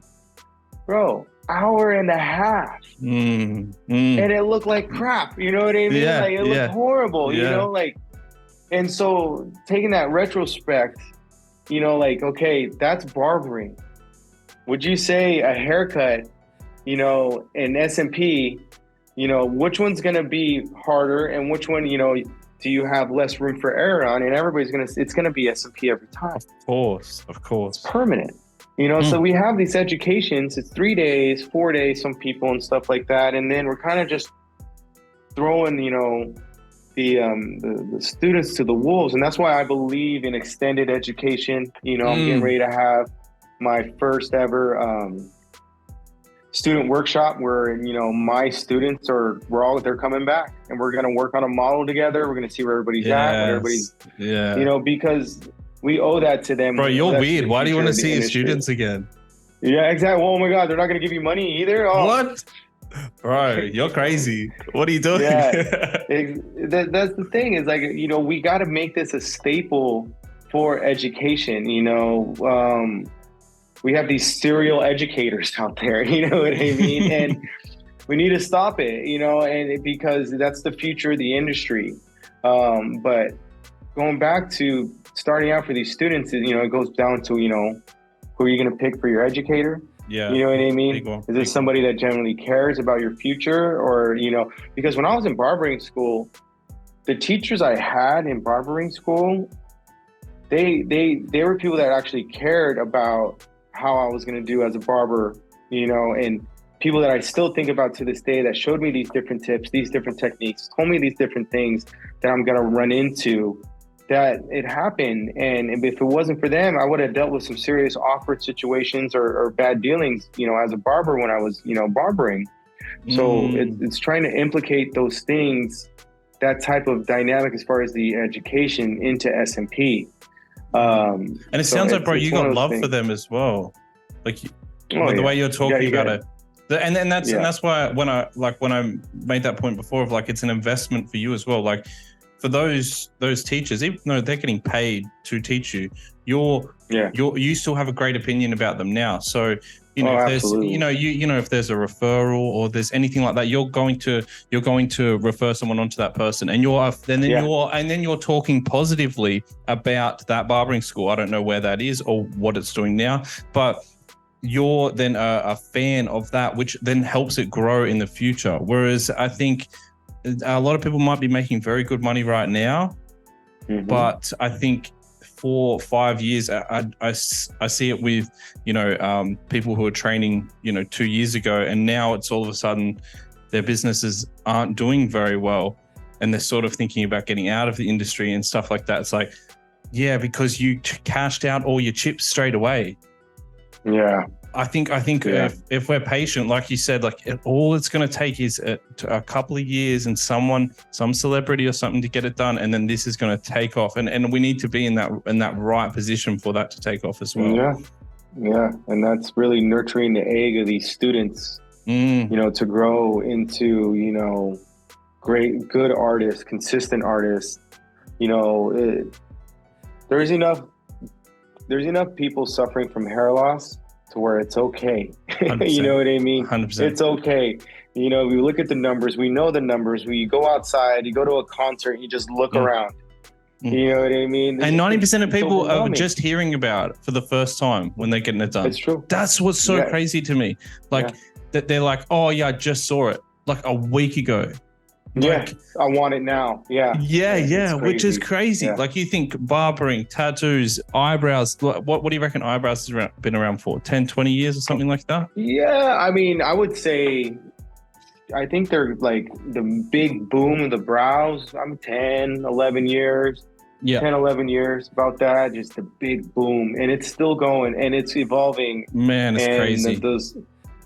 bro, hour and a half. And it looked like crap. You know what I mean? Yeah, like it looked horrible, you know, like, and so taking that retrospect, you know, like, okay, that's barbering. Would you say a haircut, you know, in S&P, you know, which one's going to be harder and which one, you know, do you have less room for error on? And everybody's it's going to be S&P every time. Of course. It's permanent. You know, so we have these educations, it's 3 days, 4 days, some people and stuff like that. And then we're kind of just throwing, you know, the students to the wolves. And that's why I believe in extended education. You know, I'm getting ready to have my first ever student workshop where, you know, my students they're coming back and we're going to work on a model together. We're going to see where everybody's at, what everybody's, you know, because we owe that to them. Bro, you're weird. Why do you want to see your students again? Yeah, exactly. Oh my God, they're not going to give you money either. Oh. What? Bro, you're crazy. What are you doing? Yeah, that's the thing is like, you know, we got to make this a staple for education. You know, we have these serial educators out there, you know what I mean? And we need to stop it, you know, and because that's the future of the industry. But going back to starting out for these students, you know, it goes down to, you know, who are you going to pick for your educator? Yeah. You know what I mean? Is this somebody that genuinely cares about your future? Or, you know, because when I was in barbering school, the teachers I had in barbering school, they were people that actually cared about how I was going to do as a barber, you know, and people that I still think about to this day that showed me these different tips, these different techniques, told me these different things that I'm going to run into, that it happened. And if it wasn't for them, I would have dealt with some serious awkward situations or bad dealings, you know, as a barber when I was, you know, barbering. So it's trying to implicate those things, that type of dynamic as far as the education into S&P. And it sounds like, bro, you got love for them as well. Like the way you're talking about it. And that's why when I made that point before of like, it's an investment for you as well. Like for those teachers, even though they're getting paid to teach you, you still have a great opinion about them now. So, you know, if there's, you know, if there's a referral or there's anything like that, you're going to refer someone onto that person, and then you're talking positively about that barbering school. I don't know where that is or what it's doing now, but you're then a fan of that, which then helps it grow in the future. Whereas I think a lot of people might be making very good money right now, but I think 4 or 5 years, I see it with, you know, people who are training, you know, 2 years ago, and now it's all of a sudden their businesses aren't doing very well, and they're sort of thinking about getting out of the industry and stuff like that. It's like, yeah, because you cashed out all your chips straight away. Yeah. I think if we're patient, like you said, like all it's going to take is a couple of years and some celebrity or something to get it done, and then this is going to take off. And we need to be in that right position for that to take off as well. Yeah, and that's really nurturing the egg of these students, you know, to grow into, you know, good artists, consistent artists. You know, there's enough people suffering from hair loss to where it's okay. You know what I mean? 100%. It's okay. You know, we look at the numbers, we know the numbers. We go outside, you go to a concert, you just look around. You know what I mean? And 90% of people are just hearing about it for the first time when they're getting it done. It's true. That's what's so crazy to me. Like that they're like, oh yeah, I just saw it like a week ago. Like, I want it now. Yeah, which is crazy. Like you think barbering, tattoos, eyebrows, what do you reckon eyebrows has been around for? 10, 20 years or something like that? Yeah, I mean, I would say, I think they're like the big boom of the brows. I'm 10, 11 years. Yeah. 10, 11 years, about that, just a big boom. And it's still going and it's evolving. Man, it's crazy.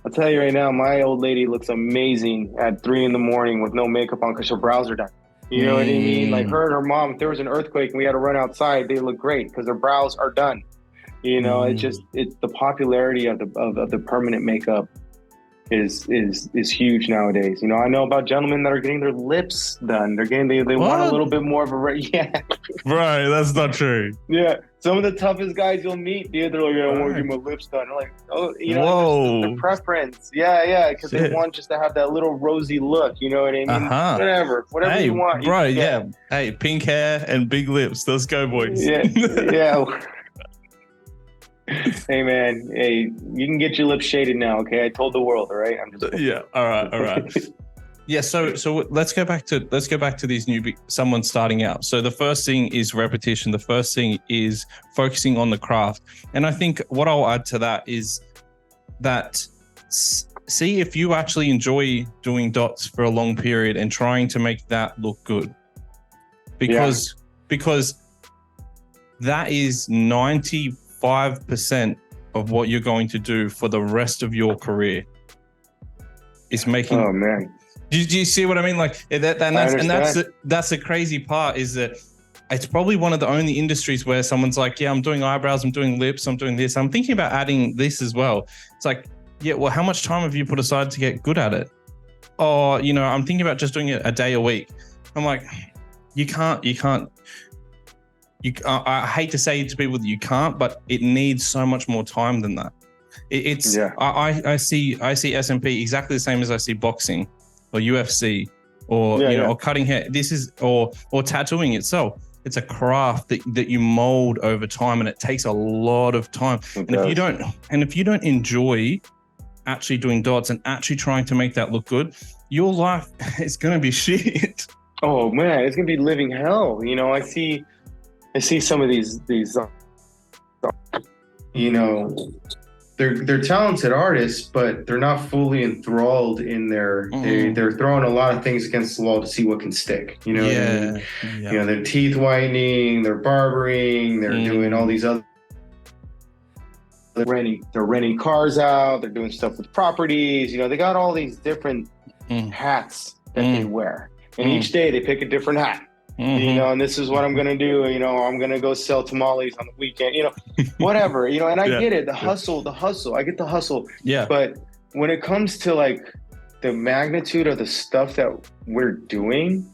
I'll tell you right now, my old lady looks amazing at 3 a.m. with no makeup on because her brows are done. You know what I mean? Like her and her mom, if there was an earthquake and we had to run outside, they look great because their brows are done. You know, it's the popularity of the permanent makeup is huge nowadays. You know, I know about gentlemen that are getting their lips done. They want a little bit more of a yeah. Right, that's not true. Yeah, some of the toughest guys you'll meet, dude, they're like, I want to get my lips done. I'm like, oh, you know, Whoa. the preference. Yeah, because they want just to have that little rosy look. You know what I mean? Whatever hey, you want, bro. Yeah. Hey, pink hair and big lips. Let's go, boys. Yeah. Hey man, hey, you can get your lips shaded now, okay? I told the world, all right? I'm just all right. Yeah, so let's go back to these someone starting out. So the first thing is repetition. The first thing is focusing on the craft. And I think what I'll add to that is that see if you actually enjoy doing dots for a long period and trying to make that look good. Because that is 95% of what you're going to do for the rest of your career is making. Oh man. Do you see what I mean? Like that's the crazy part is that it's probably one of the only industries where someone's like, yeah, I'm doing eyebrows, I'm doing lips, I'm doing this. I'm thinking about adding this as well. It's like, yeah, well, how much time have you put aside to get good at it? Or, you know, I'm thinking about just doing it a day a week. I'm like, you can't. I hate to say to people that you can't, but it needs so much more time than that. I see SMP exactly the same as I see boxing or UFC or or cutting hair. This is or tattooing itself. It's a craft that you mold over time, and it takes a lot of time. If you don't enjoy actually doing dots and actually trying to make that look good, your life is gonna be shit. Oh man, it's gonna be living hell. You know, I see some of these you know, they're talented artists, but they're not fully enthralled in their. They're throwing a lot of things against the wall to see what can stick. You know what I mean? You know, they're teeth whitening, they're barbering, they're doing all these other. They're renting cars out. They're doing stuff with properties. You know, they got all these different hats that they wear, and each day they pick a different hat. You know, and this is what I'm going to do. You know, I'm going to go sell tamales on the weekend, you know, whatever, you know, and I get it. The hustle, I get the hustle. Yeah. But when it comes to like the magnitude of the stuff that we're doing,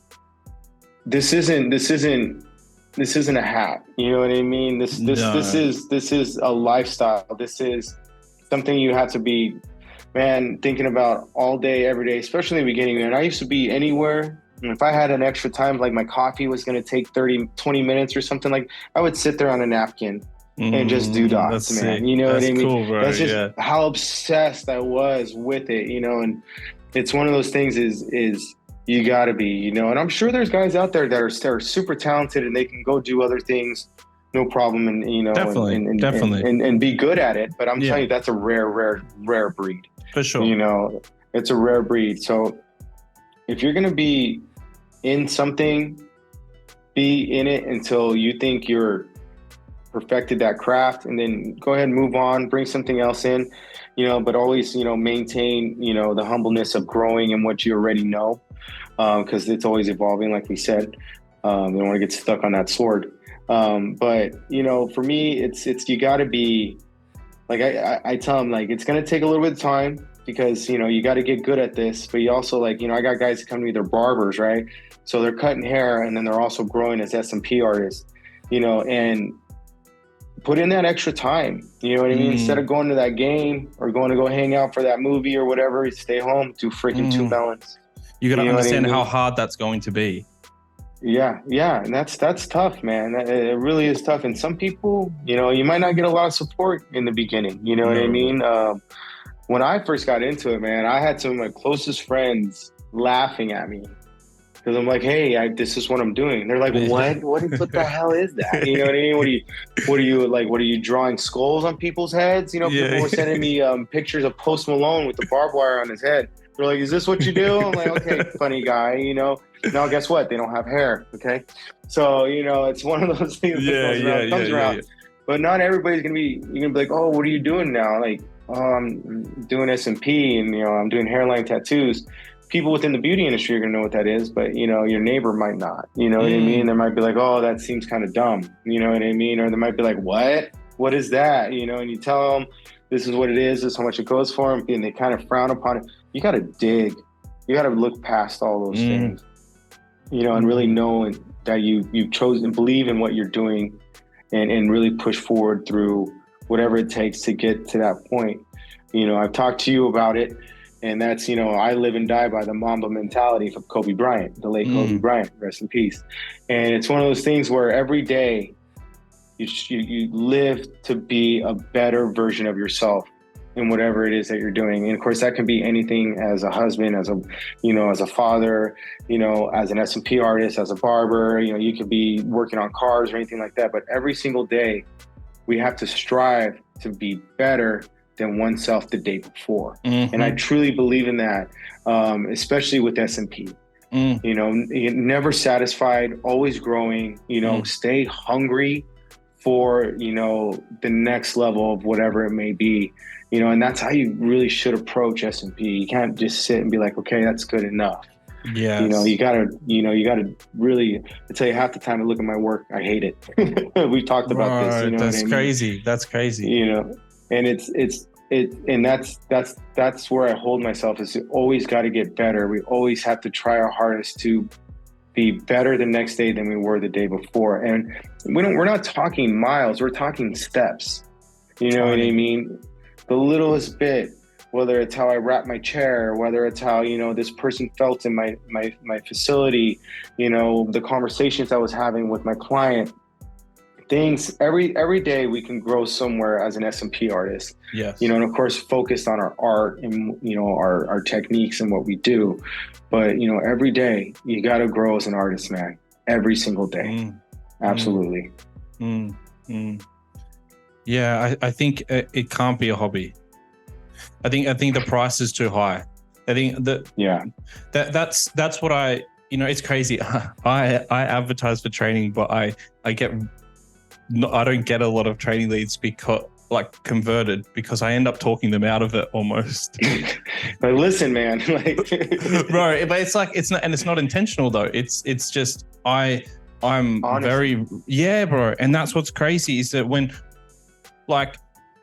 this isn't a hat. You know what I mean? This is a lifestyle. This is something you have to be, man, thinking about all day, every day, especially in the beginning. And I used to be anywhere. And if I had an extra time, like my coffee was going to take 20 minutes or something, like I would sit there on a napkin and just do dots, man. Sick. You know what I mean? Cool, bro. That's just how obsessed I was with it, you know, and it's one of those things is you got to be, you know, and I'm sure there's guys out there that are super talented and they can go do other things, no problem. And, you know, definitely. And be good at it. But I'm telling you, that's a rare breed. For sure. You know, it's a rare breed. So if you're going to be in something, be in it until you think you're perfected that craft, and then go ahead and move on, bring something else in, you know, but always, you know, maintain, you know, the humbleness of growing in what you already know, because it's always evolving, like we said. You don't want to get stuck on that sword. But, you know, for me, it's you got to be, like I tell them, like, it's going to take a little bit of time, because, you know, you got to get good at this, but you also, like, you know, I got guys that come to me, they're barbers, right? So they're cutting hair, and then they're also growing as SMP artists, you know, and put in that extra time, you know what I mean? Instead of going to that game or going to go hang out for that movie or whatever, you stay home, do freaking 2 melons. You got to understand how hard that's going to be. Yeah. And that's tough, man. It really is tough. And some people, you know, you might not get a lot of support in the beginning, you know what I mean? When I first got into it, man, I had some of my closest friends laughing at me because I'm like, hey, this is what I'm doing. They're like, what the hell is that? You know what I mean? What are you drawing skulls on people's heads? You know, people were sending me pictures of Post Malone with the barbed wire on his head. They're like, is this what you do? I'm like, okay, funny guy, you know. Now, guess what? They don't have hair, okay? So, you know, it's one of those things that comes around. But not everybody's going to be, you're going to be like, oh, what are you doing now? Like, I'm doing SMP and, you know, I'm doing hairline tattoos. People within the beauty industry are going to know what that is, but, you know, your neighbor might not. You know what I mean? They might be like, oh, that seems kind of dumb. You know what I mean? Or they might be like, what is that? You know, and you tell them, this is what it is. This is how much it goes for them. And they kind of frown upon it. You got to dig. You got to look past all those things, you know, and really know that you've chosen, believe in what you're doing, and really push forward through whatever it takes to get to that point. You know, I've talked to you about it, and that's, you know, I live and die by the Mamba mentality of Kobe Bryant, the late Kobe Bryant, rest in peace. And it's one of those things where every day you live to be a better version of yourself in whatever it is that you're doing. And of course, that can be anything, as a husband, as a, you know, as a father, you know, as an S&P artist, as a barber, you know, you could be working on cars or anything like that. But every single day, we have to strive to be better than oneself the day before. And I truly believe in that, especially with S&P. You know, never satisfied, always growing, you know, stay hungry for, you know, the next level of whatever it may be, you know, and that's how you really should approach S&P. You can't just sit and be like, okay, that's good enough. Yeah. You know, you gotta really, I tell you, half the time I look at my work, I hate it. We've talked about this, you know. That's crazy. That's crazy. You know, and and that's where I hold myself, is always got to get better. We always have to try our hardest to be better the next day than we were the day before. And we're not talking miles, we're talking steps. You know what I mean? The littlest bit, whether it's how I wrap my chair, whether it's how, you know, this person felt in my facility, you know, the conversations I was having with my client, things, every day we can grow somewhere as an S&P artist. Yes. You know, and of course, focused on our art and, you know, our techniques and what we do. But, you know, every day you got to grow as an artist, man. Every single day. Absolutely. Yeah, I think it can't be a hobby. I think the price is too high. I think that's what I, you know, it's crazy. I advertise for training, but I don't get a lot of training leads because, like, converted, because I end up talking them out of it almost. But listen, man, like, bro, but it's like, it's not intentional though. It's just I'm honestly. Bro. And that's what's crazy, is that when, like,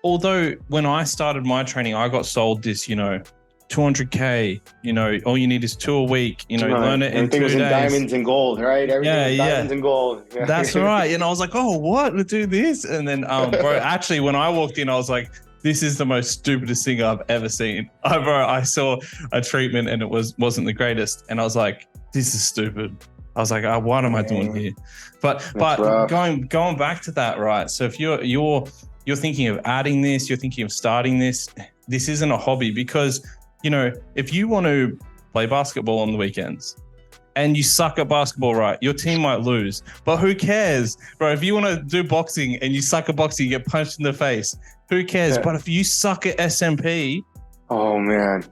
although when I started my training, I got sold this, you know, 200K, you know, all you need is 2 a week, you know, learn it in 2 days. Everything was in diamonds and gold, right? Everything was diamonds and gold. Yeah. That's right. And I was like, oh, what? To do this? And then, bro, actually, when I walked in, I was like, this is the most stupidest thing I've ever seen. Bro, I saw a treatment and it wasn't the greatest. And I was like, this is stupid. I was like, what am I doing here? But going back to that, right? So if you're thinking of adding this, you're thinking of starting this isn't a hobby, because, you know, if you want to play basketball on the weekends and you suck at basketball, right, your team might lose, but who cares, bro? If you want to do boxing and you suck at boxing, you get punched in the face, who cares? But if you suck at SMP, oh man,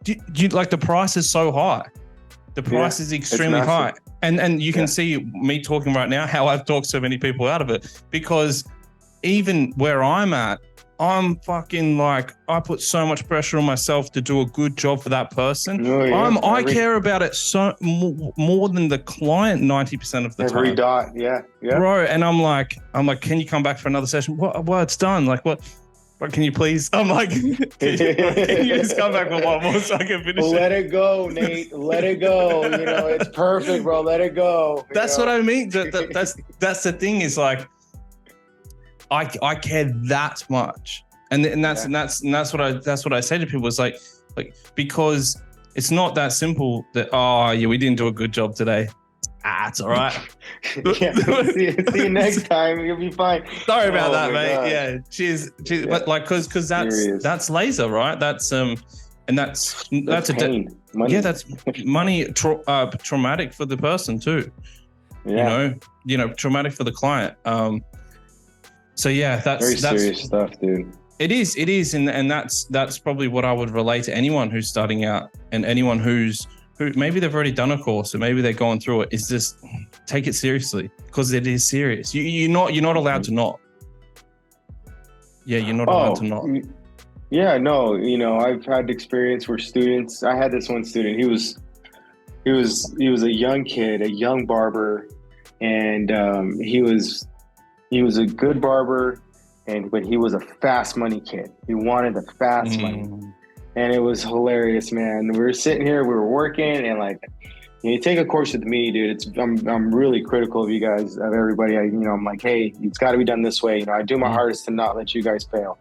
you like, the price is so high. The price is extremely high. And you can see me talking right now how I've talked so many people out of it, because even where I'm at, I'm fucking like, I put so much pressure on myself to do a good job for that person. I care about it so more than the client 90% of the time. Every dot, bro. And I'm like, can you come back for another session? What? It's done. Like, what? Can you please? I'm like, can you just come back for one more so I can finish Let it go, Nate. Let it go. You know, it's perfect, bro. Let it go. That's what I mean. That's the thing, is like, I care that much, and that's what I say to people. It's like because it's not that simple that, we didn't do a good job today. It's all right. See you next time. You'll be fine. Sorry about that, mate. God. Yeah, cheers. Yeah. But like, because that's laser, right? That's and that's pain. Money. Yeah, that's money. Traumatic for the person too. Yeah. You know, traumatic for the client. So yeah, that's serious stuff, dude. It is, and that's probably what I would relate to anyone who's starting out, and anyone who maybe they've already done a course, or maybe they're going through it. Is just take it seriously, because it is serious. You're not allowed to not. Yeah, you're not allowed to not. Yeah, no, you know, I've had experience where students. I had this one student. He was a young kid, a young barber, and he was a good barber. but he was a fast money kid. He wanted the fast money. And it was hilarious, man. We were sitting here, we were working, and like, you take a course with me, dude. I'm really critical of you guys, of everybody. I'm like, hey, it's got to be done this way. I do my hardest to not let you guys fail.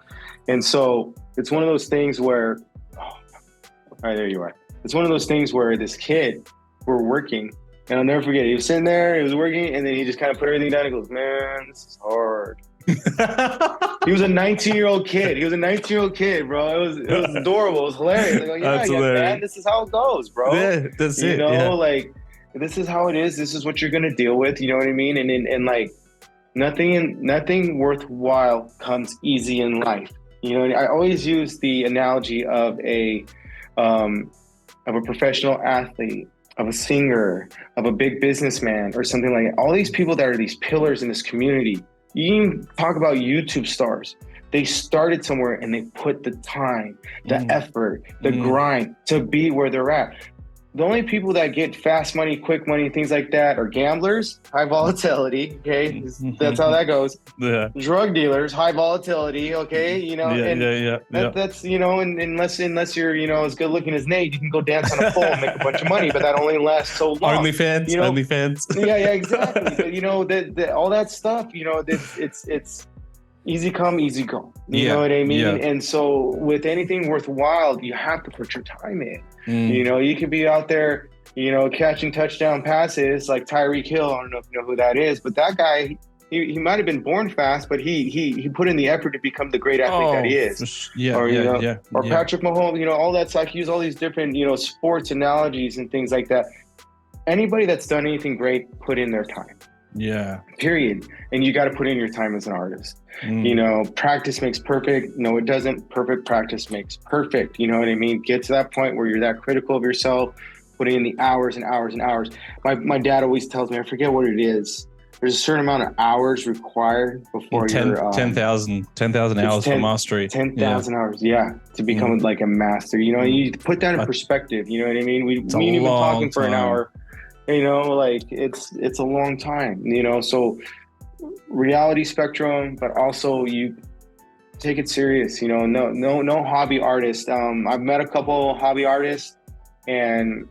And so it's one of those things where, all right, there you are. It's one of those things where this kid, we're working, and I'll never forget. He was sitting there, he was working, and then he just kind of put everything down and goes, man, this is hard. He was a 19-year-old kid. Bro. It was adorable. It was hilarious. Like, man, this is how it goes, bro. Yeah, that's it. Like, this is how it is. This is what you're gonna deal with. You know what I mean? And like, nothing worthwhile comes easy in life. I always use the analogy of a professional athlete, of a singer, of a big businessman, or something like that. All these people that are these pillars in this community. You can talk about YouTube stars. They started somewhere and they put the time, the effort, the grind to be where they're at. The only people that get fast money, quick money, things like that are gamblers, high volatility. Okay, that's how that goes. Yeah. Drug dealers, high volatility. Okay, That's and unless you're as good looking as Nate, you can go dance on a pole and make a bunch of money, but that only lasts so long. OnlyFans. Yeah, exactly. But all that stuff. It's easy come, easy go. You know what I mean? Yeah. And so with anything worthwhile, you have to put your time in. You could be out there, catching touchdown passes like Tyreek Hill. I don't know if you know who that is, but that guy, he might have been born fast, but he put in the effort to become the great athlete that he is. Or Patrick Mahomes, all that stuff. I use all these different, sports analogies and things like that. Anybody that's done anything great, put in their time. Yeah. Period. And you got to put in your time as an artist. Practice makes perfect. No, it doesn't. Perfect practice makes perfect. You know what I mean? Get to that point where you're that critical of yourself, putting in the hours and hours and hours. My dad always tells me, I forget what it is. There's a certain amount of hours required before you're 10,000 hours for mastery. 10,000 hours, to become like a master. You put that in perspective. You know what I mean? We ain't even talking for an hour. It's a long time, so reality spectrum, but also you take it serious, no hobby artist. I've met a couple hobby artists, and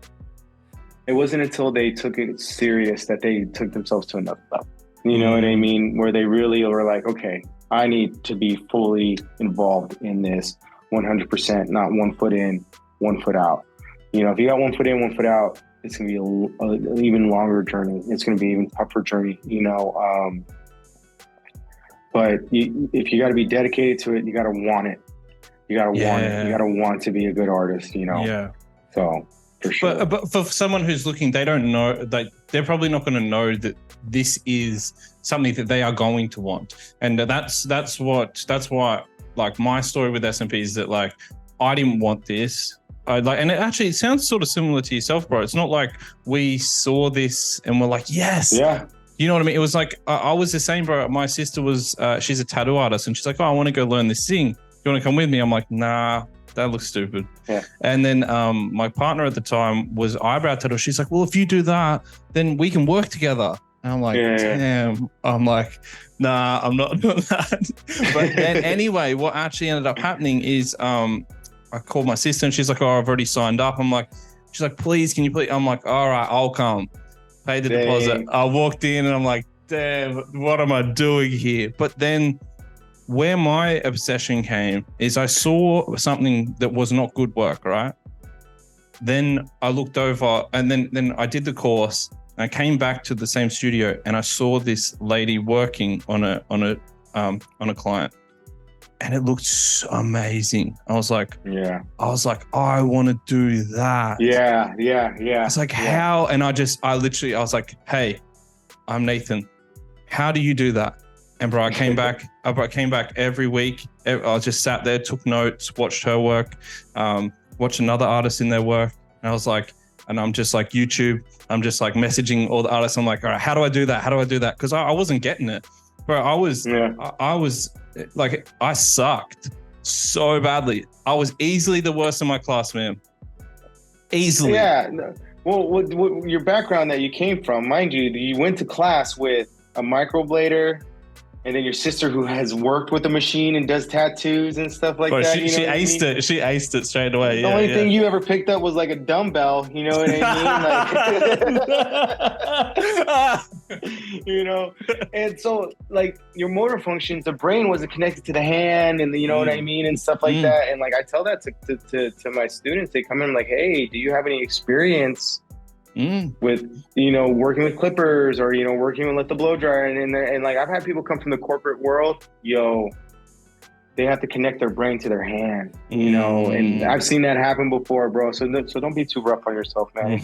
it wasn't until they took it serious that they took themselves to another level. You know what I mean? Where they really were like, okay, I need to be fully involved in this 100%, not 1 foot in, 1 foot out. If you got 1 foot in, 1 foot out, it's going to be an even longer journey. It's going to be an even tougher journey, but if you got to be dedicated to it, you got to want it. You got to want it. You got to want to be a good artist, Yeah. So for sure. But for someone who's looking, they don't know, they're probably not going to know that this is something that they are going to want. And that's why like my story with SMP is that like, I didn't want this. And it sounds sort of similar to yourself, bro. It's not like we saw this and we're like, yes. Yeah. You know what I mean? It was like, I was the same, bro. My sister was, she's a tattoo artist, and she's like, oh, I want to go learn this thing. You want to come with me? I'm like, nah, that looks stupid. Yeah. And then my partner at the time was eyebrow tattoo. She's like, well, if you do that, then we can work together. And I'm like, damn. I'm like, nah, I'm not doing that. But then anyway, what actually ended up happening is, I called my sister and she's like, oh, I've already signed up. She's like, please, can you please? I'm like, all right, I'll come. Pay the deposit. I walked in and I'm like, damn, what am I doing here? But then where my obsession came is I saw something that was not good work, right? Then I looked over and then I did the course and I came back to the same studio and I saw this lady working on a client. And it looked so amazing. I was like, I want to do that. Yeah. It's like, how? And I was like, hey, I'm Nathan. How do you do that? And bro, I came back every week. I just sat there, took notes, watched her work, watched another artist in their work. And I was like, and I'm just like YouTube. I'm just like messaging all the artists. I'm like, all right, how do I do that? How do I do that? Because I wasn't getting it. Bro, I was like, I sucked so badly. I was easily the worst in my class, man. Easily. Yeah. Well, what your background that you came from, mind you, you went to class with a microblader And then your sister who has worked with a machine and does tattoos and stuff like Bro, that. she aced it. She aced it straight away. The only thing you ever picked up was like a dumbbell. You know what I mean? Like, you know, and so like your motor functions, the brain wasn't connected to the hand, and you know what I mean, and stuff like that. And like I tell that to my students, they come in like, hey, do you have any experience with, you know, working with clippers or, you know, working with let the blow dryer? And like I've had people come from the corporate world, they have to connect their brain to their hand, you know, and I've seen that happen before, bro. So don't be too rough on yourself, man.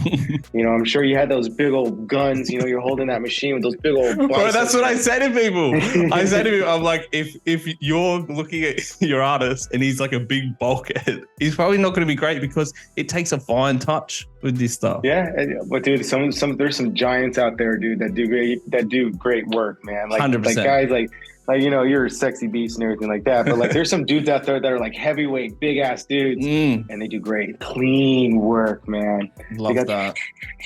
You know, I'm sure you had those big old guns, you know, you're holding that machine with those big old biceps. Bro, that's what I say to people. I'm like, if you're looking at your artist and he's like a big bulkhead, he's probably not going to be great because it takes a fine touch with this stuff. Yeah, but dude, there's some giants out there, dude, that do great work, man. Like 100%. Like guys like, you know, you're a sexy beast and everything like that. But like, there's some dudes out there that are like heavyweight, big ass dudes, and they do great, clean work, man. Love that.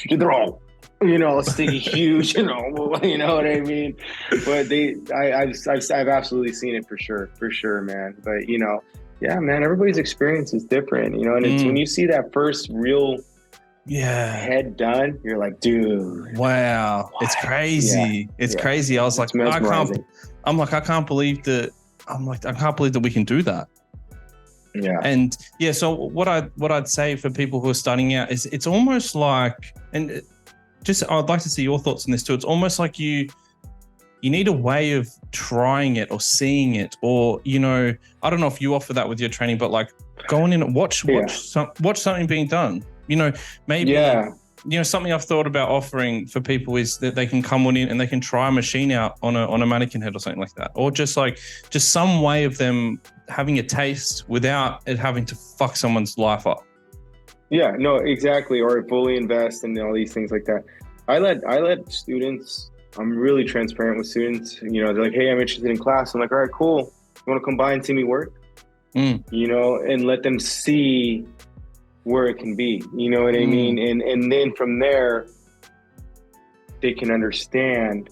They're all, you know, sticky, huge, you know what I mean. But I've absolutely seen it for sure, man. But you know, yeah, man, everybody's experience is different, you know. And it's when you see that first real head done, you're like, dude, wow, it's crazy. It's crazy. I was like, I can't believe that. I can't believe that we can do that. Yeah. And yeah, so what I'd say for people who are starting out is it's almost like, and just I'd like to see your thoughts on this too. It's almost like you need a way of trying it or seeing it, or you know, I don't know if you offer that with your training, but like going in and watch something being done. You know, maybe. Yeah. You know, something I've thought about offering for people is that they can come on in and they can try a machine out on a mannequin head or something like that, or just some way of them having a taste without it having to fuck someone's life up. Yeah, no, exactly. Or fully invest in all these things like that. I let students. I'm really transparent with students. You know, they're like, "Hey, I'm interested in class." I'm like, "All right, cool. You want to come by and see me work?" You know, and let them see where it can be, you know what I mean? And then from there, they can understand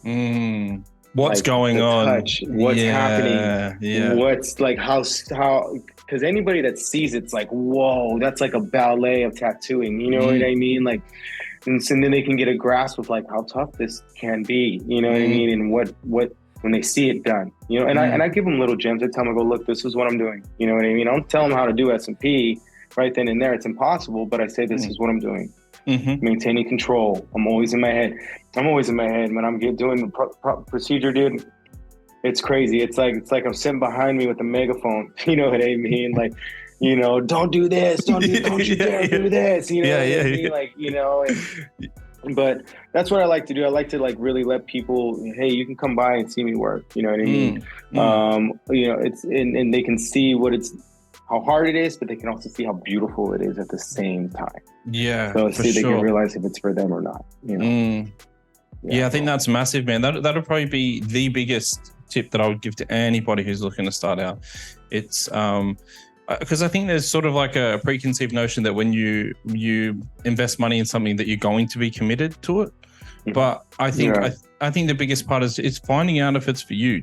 what's like, going on, touch, what's happening, what's like how, because anybody that sees it's like, whoa, that's like a ballet of tattooing, you know what I mean? Like, and then they can get a grasp of like how tough this can be, you know what I mean? And what when they see it done, you know, and I give them little gems. I tell them, I go, look, this is what I'm doing, you know what I mean? I don't tell them how to do S&P right then and there. It's impossible, but I say this is what I'm doing. Maintaining control. I'm always in my head when I'm doing the procedure, dude. It's crazy. It's like I'm sitting behind me with a megaphone. You know what I mean? Like, you know, don't do this, don't you dare do this. You know what I mean? Like, you know. But that's what I like to do. I like to like really let people, hey, you can come by and see me work. You know what I mean? You know, it's and they can see how hard it is, but they can also see how beautiful it is at the same time. Yeah. So see, they can realize if it's for them or not. You know. I think that's massive, man. That'll probably be the biggest tip that I would give to anybody who's looking to start out. It's because I think there's sort of like a preconceived notion that when you invest money in something that you're going to be committed to it. But I think I think the biggest part is finding out if it's for you.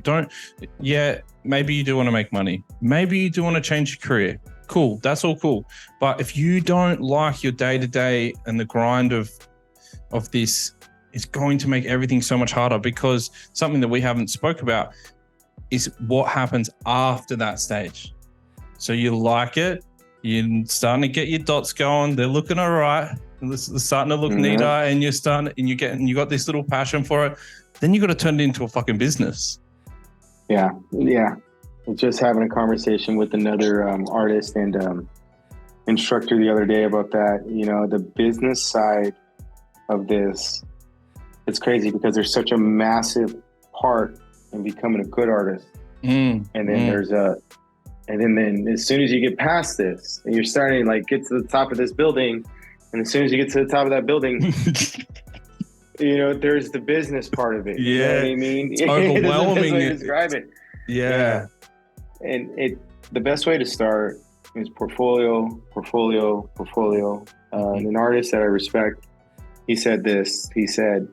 Maybe you do want to make money. Maybe you do want to change your career. Cool, that's all cool. But if you don't like your day-to-day and the grind of this, it's going to make everything so much harder, because something that we haven't spoke about is what happens after that stage. So you like it, you're starting to get your dots going, they're looking all right, they're starting to look neater, and you got this little passion for it. Then you got to turn it into a fucking business. Yeah. I was just having a conversation with another artist and instructor the other day about that. You know, the business side of this, it's crazy because there's such a massive part in becoming a good artist. And then then as soon as you get past this and you're starting to like get to the top of this building, and as soon as you get to the top of that building, you know, there's the business part of it. You know what I mean? It's overwhelming. That's how you describe it. Yeah. And the best way to start is portfolio. And an artist that I respect, he said this. He said,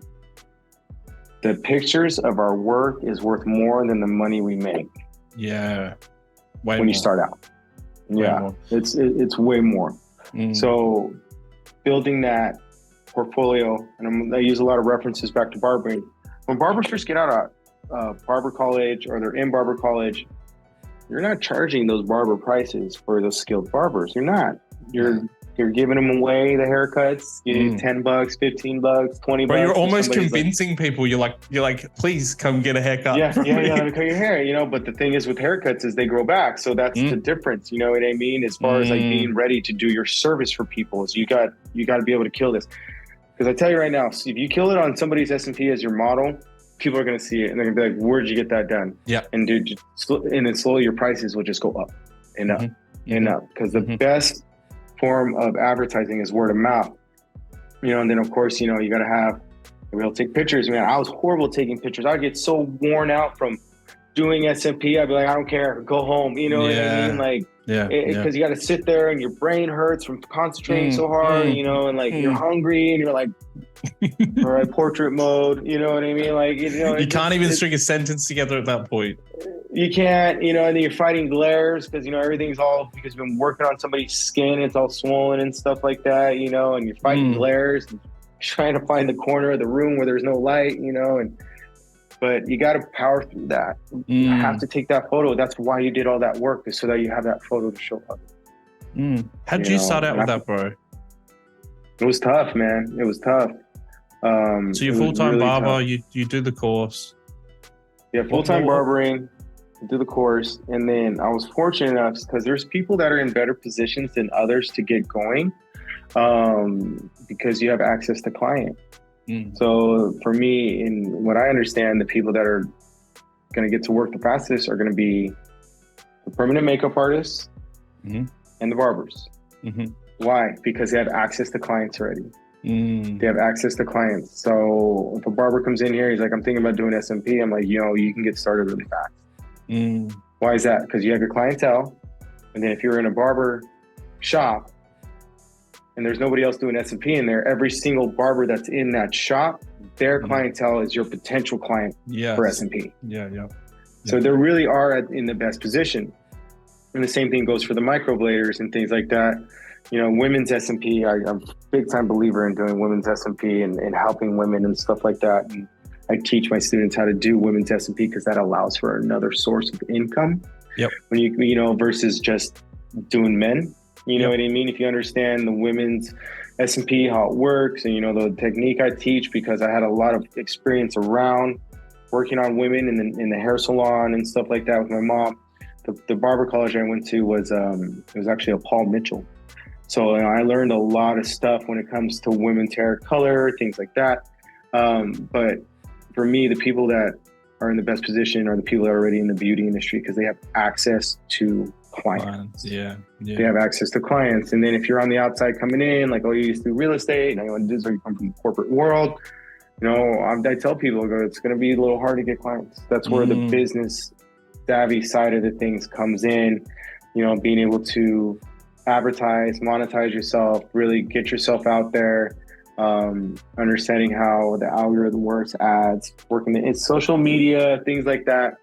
the pictures of our work is worth more than the money we make. Yeah. When you start out. Yeah. It's way more. So building that portfolio, and I use a lot of references back to barbering. When barbers first get out of barber college, or they're in barber college, you're not charging those barber prices for those skilled barbers. You're not. You're giving them away the haircuts. You need $10, $15, $20. But you're almost convincing people. You're like, please come get a haircut. Yeah, let me cut your hair. You know, but the thing is with haircuts is they grow back, so that's the difference. You know what I mean? As far as like being ready to do your service for people, is you got to be able to kill this. Because I tell you right now, if you kill it on somebody's S&P as your model, people are going to see it and they're going to be like, "Where'd you get that done?" Yeah, and dude, and then slowly your prices will just go up and up and up, because the best form of advertising is word of mouth, you know. And then of course, you know, you got to be able to take pictures. Man, I was horrible taking pictures. I'd get so worn out from doing S&P. I'd be like, I don't care, go home. You know what I mean? Like, because you got to sit there and your brain hurts from concentrating so hard, you know, and like you're hungry and you're like, all right, portrait mode. You know what I mean? Like, you know, you can't even string a sentence together at that point. You can't, you know, and then you're fighting glares because, you know, everything's all, because you've been working on somebody's skin, it's all swollen and stuff like that, you know, and you're fighting glares and trying to find the corner of the room where there's no light, you know, but you got to power through that. You have to take that photo. That's why you did all that work, is so that you have that photo to show up. How'd you start out with that, bro? It was tough, man. It was tough. So you're full-time really barber, you do the course. Yeah, full-time barbering, do the course. And then I was fortunate enough, because there's people that are in better positions than others to get going, because you have access to client. So for me, in what I understand, the people that are going to get to work the fastest are going to be the permanent makeup artists and the barbers. Why? Because they have access to clients already. They have access to clients. So if a barber comes in here, he's like, I'm thinking about doing S&P. I'm like, you know, you can get started really fast. Why is that? Because you have your clientele. And then if you're in a barber shop and there's nobody else doing S&P in there, every single barber that's in that shop, their clientele is your potential client for S&P. So they really are in the best position. And the same thing goes for the microbladers and things like that. You know, women's S&P, I'm a big time believer in doing women's S&P and helping women and stuff like that. And I teach my students how to do women's S&P because that allows for another source of income. When you know, versus just doing men. You know what I mean? If you understand the women's S&P, how it works, and you know the technique I teach, because I had a lot of experience around working on women in the hair salon and stuff like that with my mom. The barber college I went to was it was actually a Paul Mitchell. So you know, I learned a lot of stuff when it comes to women's hair color, things like that. But for me, the people that are in the best position are the people that are already in the beauty industry, because they have access to clients. They have access to clients. And then if you're on the outside coming in, like, oh, you used to do real estate, and you want to do this, or you come from the corporate world, you know, I tell people, it's going to be a little hard to get clients. That's where the business savvy side of the things comes in, you know, being able to advertise, monetize yourself, really get yourself out there, understanding how the algorithm works, ads, working in social media, things like that.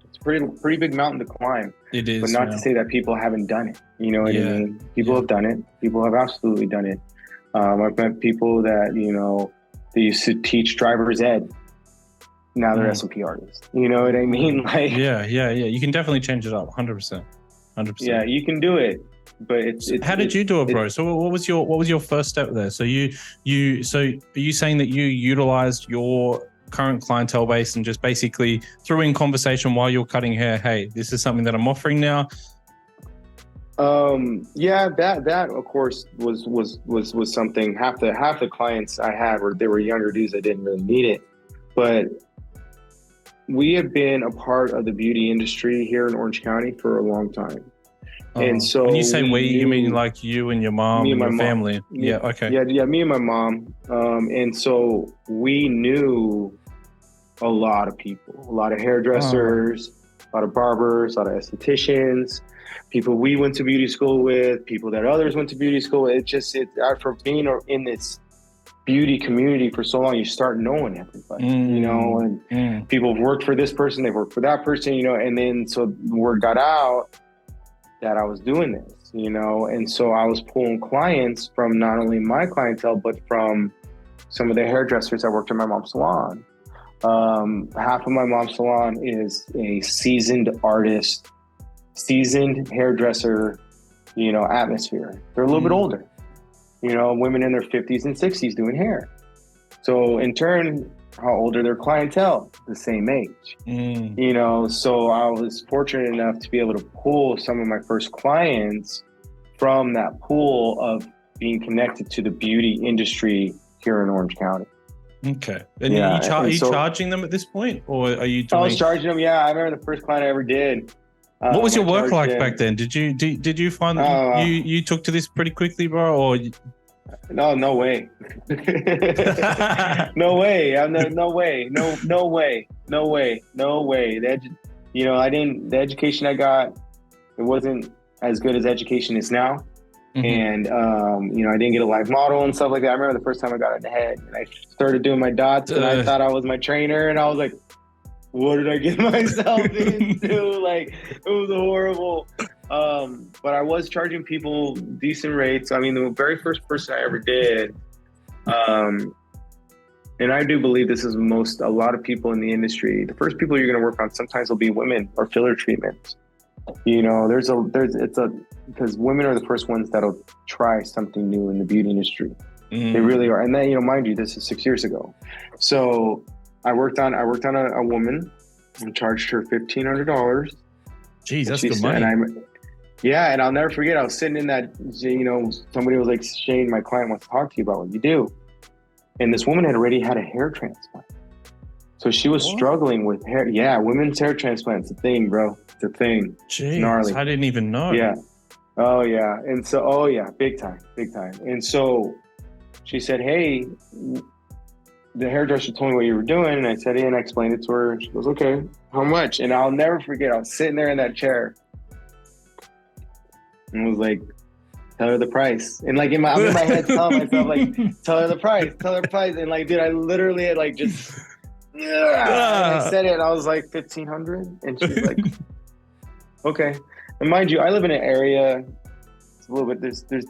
It's pretty big mountain to climb. It is, but not to say that people haven't done it. You know what I mean? People have done it. People have absolutely done it. I've met people that, you know, they used to teach driver's ed. Now they're S&P artists. You know what I mean? Like, You can definitely change it up, 100%. Yeah, you can do it. But it's how did you do it, bro? So what was your first step there? So so are you saying that you utilized your current clientele base and just basically threw in conversation while you're cutting hair? Hey, this is something that I'm offering now. That of course was something. Half the clients I had they were younger dudes that didn't really need it, but we have been a part of the beauty industry here in Orange County for a long time. And so when you say you mean like you and your mom and your family? Me and my mom. And so we knew a lot of people, a lot of hairdressers, a lot of barbers, a lot of estheticians, people we went to beauty school with, people that others went to beauty school with. For being in this beauty community for so long, you start knowing everybody, and people have worked for this person, they've worked for that person, and then so word got out that I was doing this, and so I was pulling clients from not only my clientele, but from some of the hairdressers that worked in my mom's salon. Half of my mom's salon is a seasoned artist, seasoned hairdresser, atmosphere. They're a little bit older, women in their 50s and 60s doing hair. So in turn, how old are their clientele? The same age. So I was fortunate enough to be able to pull some of my first clients from that pool of being connected to the beauty industry here in Orange County. Okay. And are you charging them at this point, or are you doing... I was charging them, yeah. I remember the first client I ever did. What was your work like back then? Did you find that you took to this pretty quickly, bro? Or no way. No way. No way. The education I got, it wasn't as good as education is now. And I didn't get a live model and stuff like that. I remember the first time I got in the head, and I started doing my dots, and I thought I was my trainer, and I was like, what did I get myself into? Like, it was horrible. But I was charging people decent rates. I mean, the very first person I ever did, and I do believe this is a lot of people in the industry, the first people you're going to work on sometimes will be women or filler treatments. Because women are the first ones that'll try something new in the beauty industry. They really are. And then, mind you, this is 6 years ago. So I worked on a woman and charged her $1,500. Jeez, that's good money. And I'll never forget, I was sitting in that, somebody was like, Shane, my client wants to talk to you about what you do. And this woman had already had a hair transplant. So she was struggling with hair. Yeah, women's hair transplants, a thing, bro. It's a thing. Jeez, gnarly. I didn't even know. Yeah. Oh, yeah. And so, big time. And so she said, hey, the hairdresser told me what you were doing. And I said, and I explained it to her. She goes, okay, how much? And I'll never forget, I was sitting there in that chair and was like, tell her the price. And like I'm in my head telling myself, like, tell her the price. And like, dude, I literally had like just, and I said it and I was like, $1,500. And she's like, okay. And mind you, I live in an area, it's a little bit,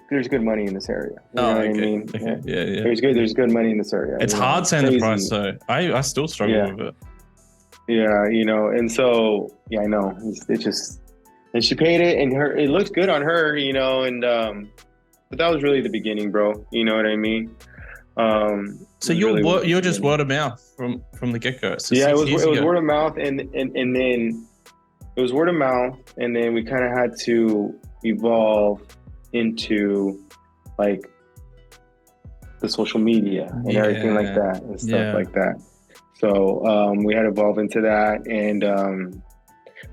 there's good money in this area. You know what I mean? Okay. Yeah. There's good money in this area. It's hard saying the price, though. I still struggle with it. Yeah, and so, I know. It's just, and she paid it, and it looks good on her, and but that was really the beginning, bro. You know what I mean? So you're just word of mouth from the get-go. So yeah, it was word of mouth, and then it was word of mouth, and then we kind of had to evolve into like the social media and everything like that and stuff like that. So we had to evolve into that, and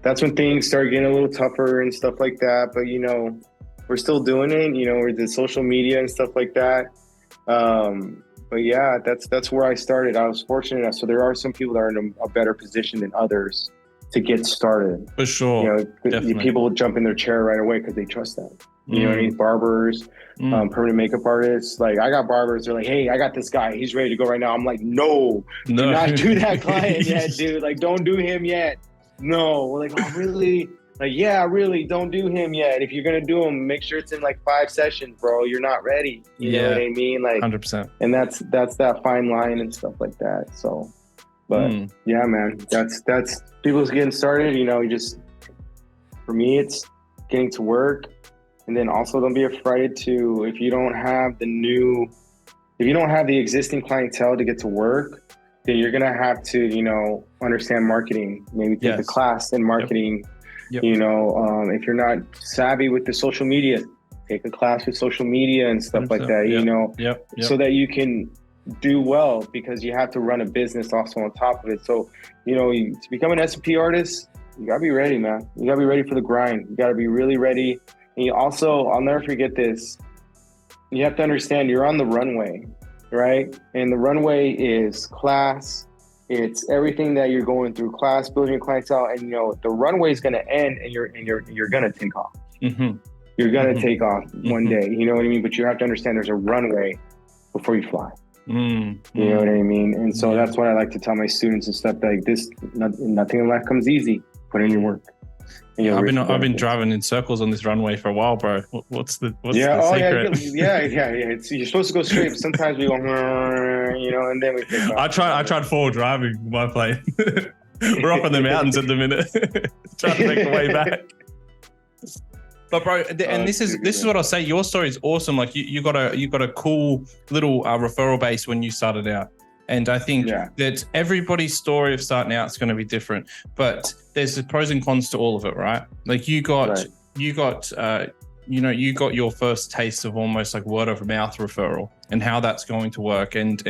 that's when things started getting a little tougher and stuff like that. But we're still doing it. We're the social media and stuff like that. But yeah, that's where I started. I was fortunate enough. So there are some people that are in a better position than others to get started. For sure. People will jump in their chair right away because they trust them. You know what I mean? Barbers, permanent makeup artists. Like, I got barbers. They're like, hey, I got this guy. He's ready to go right now. I'm like, no, do not do that client yet, dude. Like, don't do him yet. No. We're like, oh, really? Like, yeah, really, don't do him yet. If you're going to do him, make sure it's in like 5 sessions, bro. You're not ready. You know what I mean? Like, 100%. And that's that fine line and stuff like that. So, but yeah, man, that's people's getting started. For me, it's getting to work. And then also don't be afraid to, if you don't have the existing clientele to get to work, then you're going to have to, understand marketing, maybe take a class in marketing. Yep. If you're not savvy with the social media, take a class with social media and stuff like that, so that you can do well, because you have to run a business also on top of it. So, to become an S&P artist, you gotta be ready, man. You gotta be ready for the grind. You gotta be really ready. And you also, I'll never forget this, you have to understand you're on the runway, right? And the runway is class. It's everything that you're going through, class, building your clientele, and the runway is going to end, and you're going to take off. You're going to take off one day, you know what I mean? But you have to understand there's a runway before you fly. You know what I mean? And so that's what I like to tell my students and stuff like this. Nothing in life comes easy. Put in your work. I've been driving in circles on this runway for a while, bro. What's the secret? Yeah. You're supposed to go straight, but sometimes we go, and then we pick up. I tried forward driving my plane. We're up in the mountains at the minute, trying to make the way back. But bro, and this is what I'll say. Your story is awesome. Like you got a cool little referral base when you started out. And I think that everybody's story of starting out is going to be different, but there's the pros and cons to all of it, right? Like you got your first taste of almost like word of mouth referral and how that's going to work, and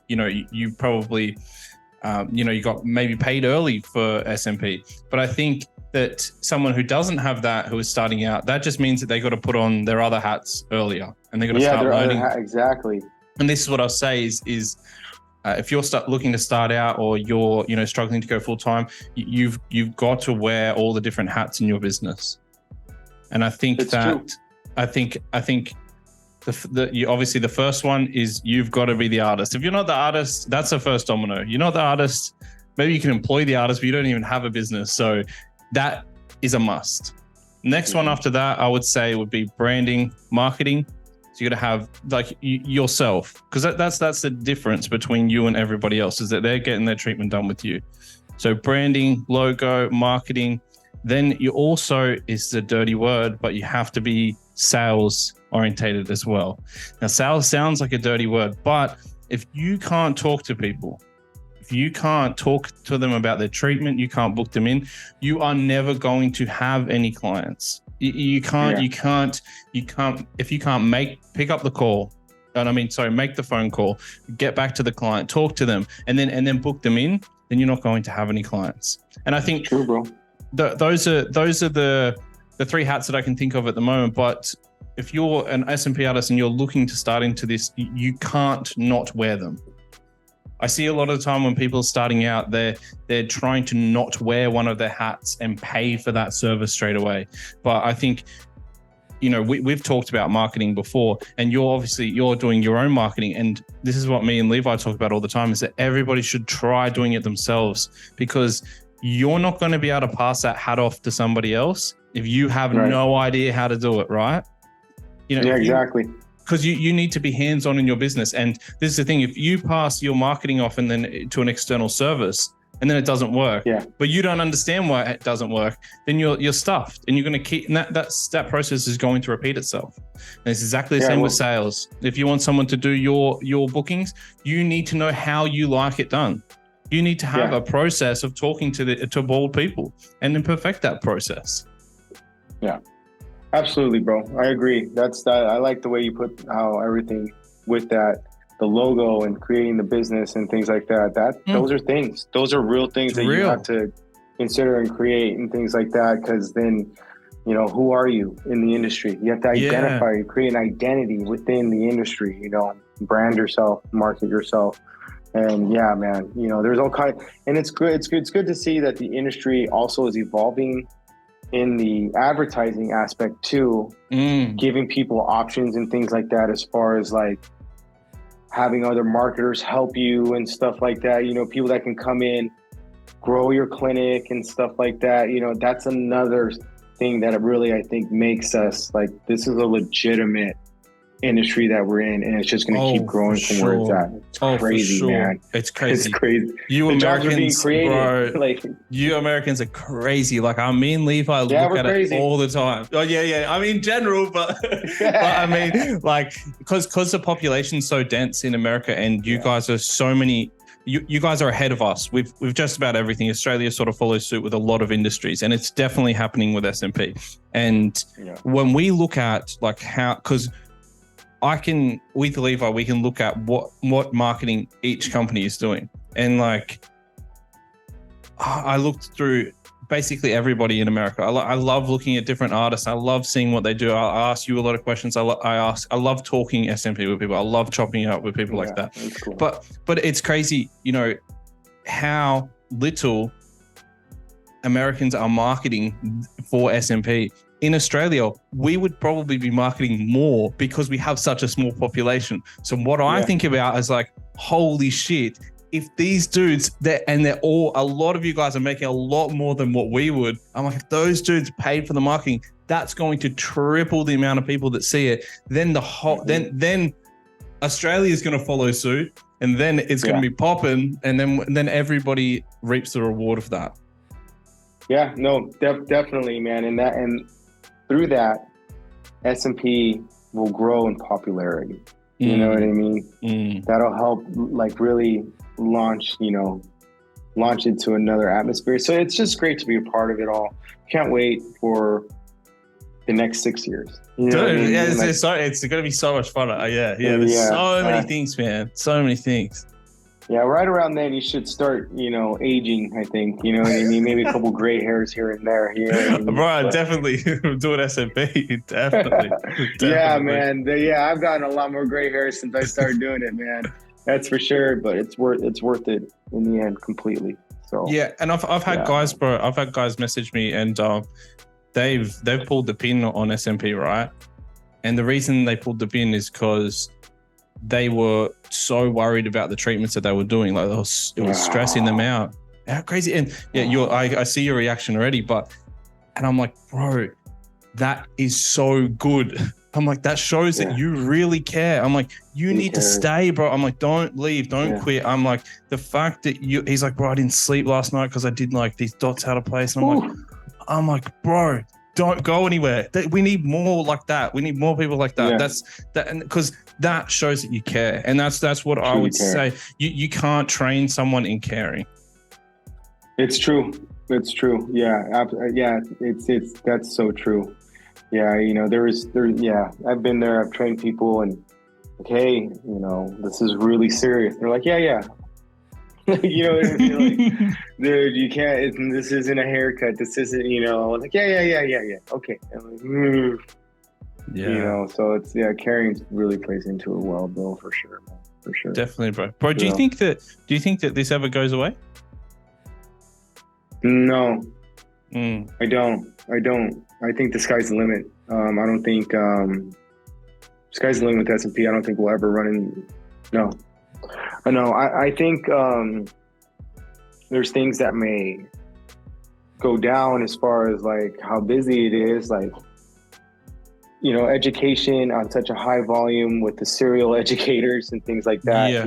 you probably you got maybe paid early for SMP, but I think that someone who doesn't have that, who is starting out, that just means that they got to put on their other hats earlier, and they got to start learning. Exactly. And this is what I'll say is if you're looking to start out, or you're struggling to go full time, you've got to wear all the different hats in your business. And I think obviously the first one is you've got to be the artist. If you're not the artist, that's the first domino. You're not the artist. Maybe you can employ the artist, but you don't even have a business. So that is a must. Next one after that, I would say would be branding, marketing. So you got to have like yourself, because that's the difference between you and everybody else, is that they're getting their treatment done with you. So branding, logo, marketing. Then you also, is the dirty word, but you have to be sales orientated as well. Now, sales sounds like a dirty word, but if you can't talk to people, if you can't talk to them about their treatment, you can't book them in, you are never going to have any clients. You can't, if you can't pick up the call, make the phone call, get back to the client, talk to them, and then book them in, then you're not going to have any clients. And I think true, bro. Those are the three hats that I can think of at the moment. But if you're an SMP artist and you're looking to start into this, you can't not wear them. I see a lot of the time when people are starting out, they're trying to not wear one of their hats and pay for that service straight away. But I think, we've talked about marketing before, and you're doing your own marketing. And this is what me and Levi talk about all the time, is that everybody should try doing it themselves, because you're not going to be able to pass that hat off to somebody else if you have no idea how to do it, right? Exactly. Because you need to be hands-on in your business. And this is the thing, if you pass your marketing off and then to an external service, and then it doesn't work, but you don't understand why it doesn't work, then you're stuffed, and you're going to keep, and that process is going to repeat itself. And it's exactly the same with sales. If you want someone to do your bookings, you need to know how you like it done. You need to have a process of talking to bold people, and then perfect that process. Yeah. Absolutely, bro. I agree. I like the way you put how everything with that, the logo and creating the business and things like that. Those are things. Those are real things that you have to consider and create and things like that. Because then, who are you in the industry? You have to identify, create an identity within the industry. Brand yourself, market yourself, and man. There's all kind, and it's good. It's good to see that the industry also is evolving in the advertising aspect too, giving people options and things like that, as far as like having other marketers help you and stuff like that, people that can come in, grow your clinic and stuff like that. That's another thing that really, I think, makes us like, this is a legitimate industry that we're in, and it's just going to keep growing from where it's at. It's crazy, man. It's crazy. It's crazy. You Americans, bro, you Americans are crazy. Like, me and Levi look at it all the time. Oh yeah. I mean, general, but, but I mean, like, because the population's so dense in America, and you guys are so many. You guys are ahead of us. We've just about everything. Australia sort of follows suit with a lot of industries, and it's definitely happening with SMP. And when we look at like how, because with Levi, we can look at what marketing each company is doing. And like, I looked through basically everybody in America. I love looking at different artists. I love seeing what they do. I ask you a lot of questions. I love talking SMP with people. I love chopping it up with people like that. Cool. But it's crazy, how little Americans are marketing for SMP. in Australia, we would probably be marketing more because we have such a small population. So what I think about is like, holy shit, if these dudes, they're all, a lot of you guys are making a lot more than what we would. I'm like, if those dudes paid for the marketing, that's going to triple the amount of people that see it. Then the whole, then Australia is going to follow suit, and then it's going to be popping, and then everybody reaps the reward of that. Yeah, no, definitely, man. And through that, S&P will grow in popularity. You know what I mean? That'll help like really launch into another atmosphere. So it's just great to be a part of it all. Can't wait for the next 6 years. You know what I mean? Yeah, it's going to be so much fun. There's so many things, man. So many things. Yeah, right around then you should start, aging, I think. You know what I mean? Maybe a couple gray hairs here and there. You know what I mean? Bro, definitely doing S&P. Definitely. Yeah, man. I've gotten a lot more gray hairs since I started doing it, man. That's for sure. But it's worth it in the end completely. So yeah, and I've had guys, bro. I've had guys message me, and they've pulled the pin on S&P, right? And the reason they pulled the pin is because they were so worried about the treatments that they were doing. Like it was stressing them out. How crazy. And I see your reaction already, and I'm like, bro, that is so good. I'm like, that shows that you really care. I'm like, you need to stay, bro. I'm like, don't leave, don't quit. I'm like, the fact that he's like, bro, I didn't sleep last night because I did like these dots out of place. And I'm like, bro, don't go anywhere. We need more like that. We need more people like that. Yeah. That's that, and because that shows that you care, and that's what I would say. You can't train someone in caring. It's true. It's true. Yeah. Yeah. It's that's so true. Yeah. I've been there. I've trained people, and like, hey, this is really serious. They're like, yeah. You know what I mean? Like, dude, you can't. This isn't a haircut. This isn't. Like, yeah. Okay. I'm like, so it's carrying really plays into it well, bro, for sure, man. For sure. Definitely, bro. Bro, do you think that this ever goes away? No. I don't. I think the sky's the limit. I don't think sky's the limit with S&P. I don't think we'll ever run in. No. No, I think there's things that may go down as far as like how busy it is, like, education on such a high volume with the serial educators and things like that. Yeah.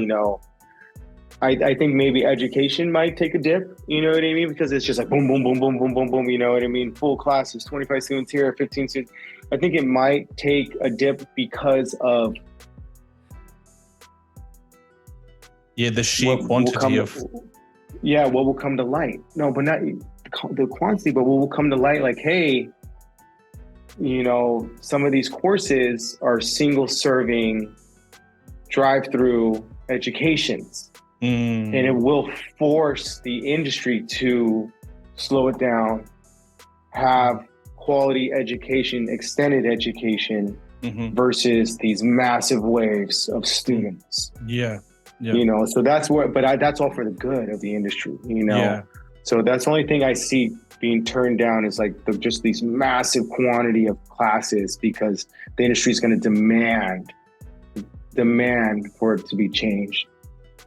I think maybe education might take a dip, you know what I mean? Because it's just like boom, boom, boom, boom, boom, boom, boom, you know what I mean? Full classes, 25 students here, 15 students. I think it might take a dip because of the sheer quantity of what will come to light. No, but not the quantity, but what will come to light, like, hey, some of these courses are single serving drive-through educations. And it will force the industry to slow it down, have quality education, extended education, versus these massive waves of students. So that's that's all for the good of the industry, So that's the only thing I see being turned down is like just these massive quantity of classes, because the industry is going to demand for it to be changed.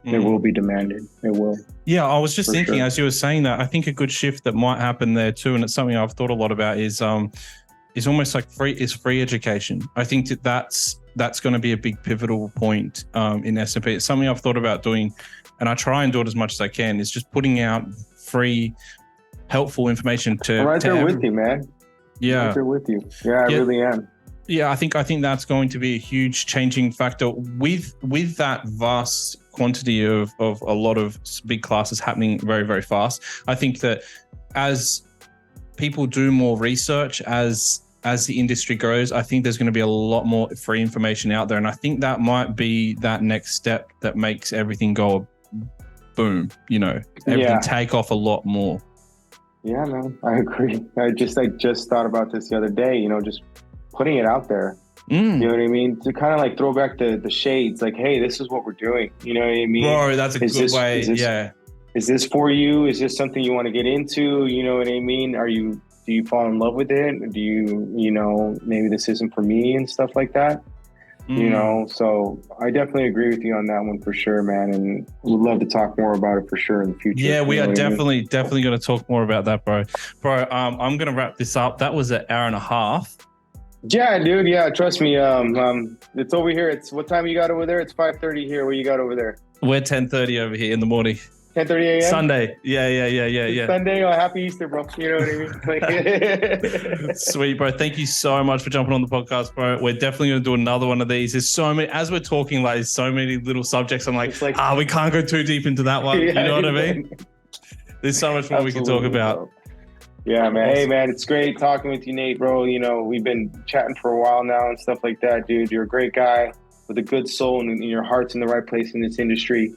It will be demanded. It will. Yeah, I was just thinking as you were saying that, I think a good shift that might happen there too, and it's something I've thought a lot about, is almost like free education. I think that's going to be a big pivotal point in S&P. It's something I've thought about doing, and I try and do it as much as I can, is just putting out free, helpful information to. I'm right there with you, man. Yeah. I'm right there with you. Yeah, I really am. Yeah, I think that's going to be a huge changing factor with that vast quantity of a lot of big classes happening very, very fast. I think that as people do more research, as the industry grows, I think there's going to be a lot more free information out there. And I think that might be that next step that makes everything go boom, everything take off a lot more. Yeah, man, I agree. I just thought about this the other day, just putting it out there. You know what I mean? To kind of like throw back the shades, like, hey, this is what we're doing. You know what I mean? Bro, that's a good way. Is this for you? Is this something you want to get into? You know what I mean? Are you do you fall in love with it? Do you, maybe this isn't for me and stuff like that? So I definitely agree with you on that one for sure, man. And would love to talk more about it for sure in the future. Yeah, we are definitely going to talk more about that, bro. I'm going to wrap this up. That was an hour and a half. Yeah, dude. Yeah, trust me. It's over here. What time you got over there? It's 5:30 here. What you got over there? We're 10:30 over here in the morning. 10:30 a.m. Sunday. Yeah. Sunday. Oh, happy Easter, bro. You know what I mean? Sweet, bro. Thank you so much for jumping on the podcast, bro. We're definitely going to do another one of these. There's so many, as we're talking, like there's so many little subjects. I'm like, we can't go too deep into that one. You know what I mean? There's so much more we can talk about. Bro. Yeah, man. Awesome. Hey, man, it's great talking with you, Nate, bro. We've been chatting for a while now and stuff like that, dude. You're a great guy with a good soul, and your heart's in the right place in this industry.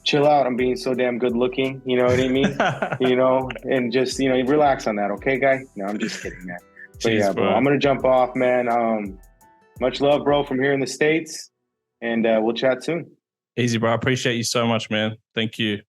Chill out. I'm being so damn good looking. You know what I mean? And just, relax on that. Okay, guy? No, I'm just kidding, man. But Jeez, yeah, bro, I'm going to jump off, man. Much love, bro, from here in the States. And we'll chat soon. Easy, bro. I appreciate you so much, man. Thank you.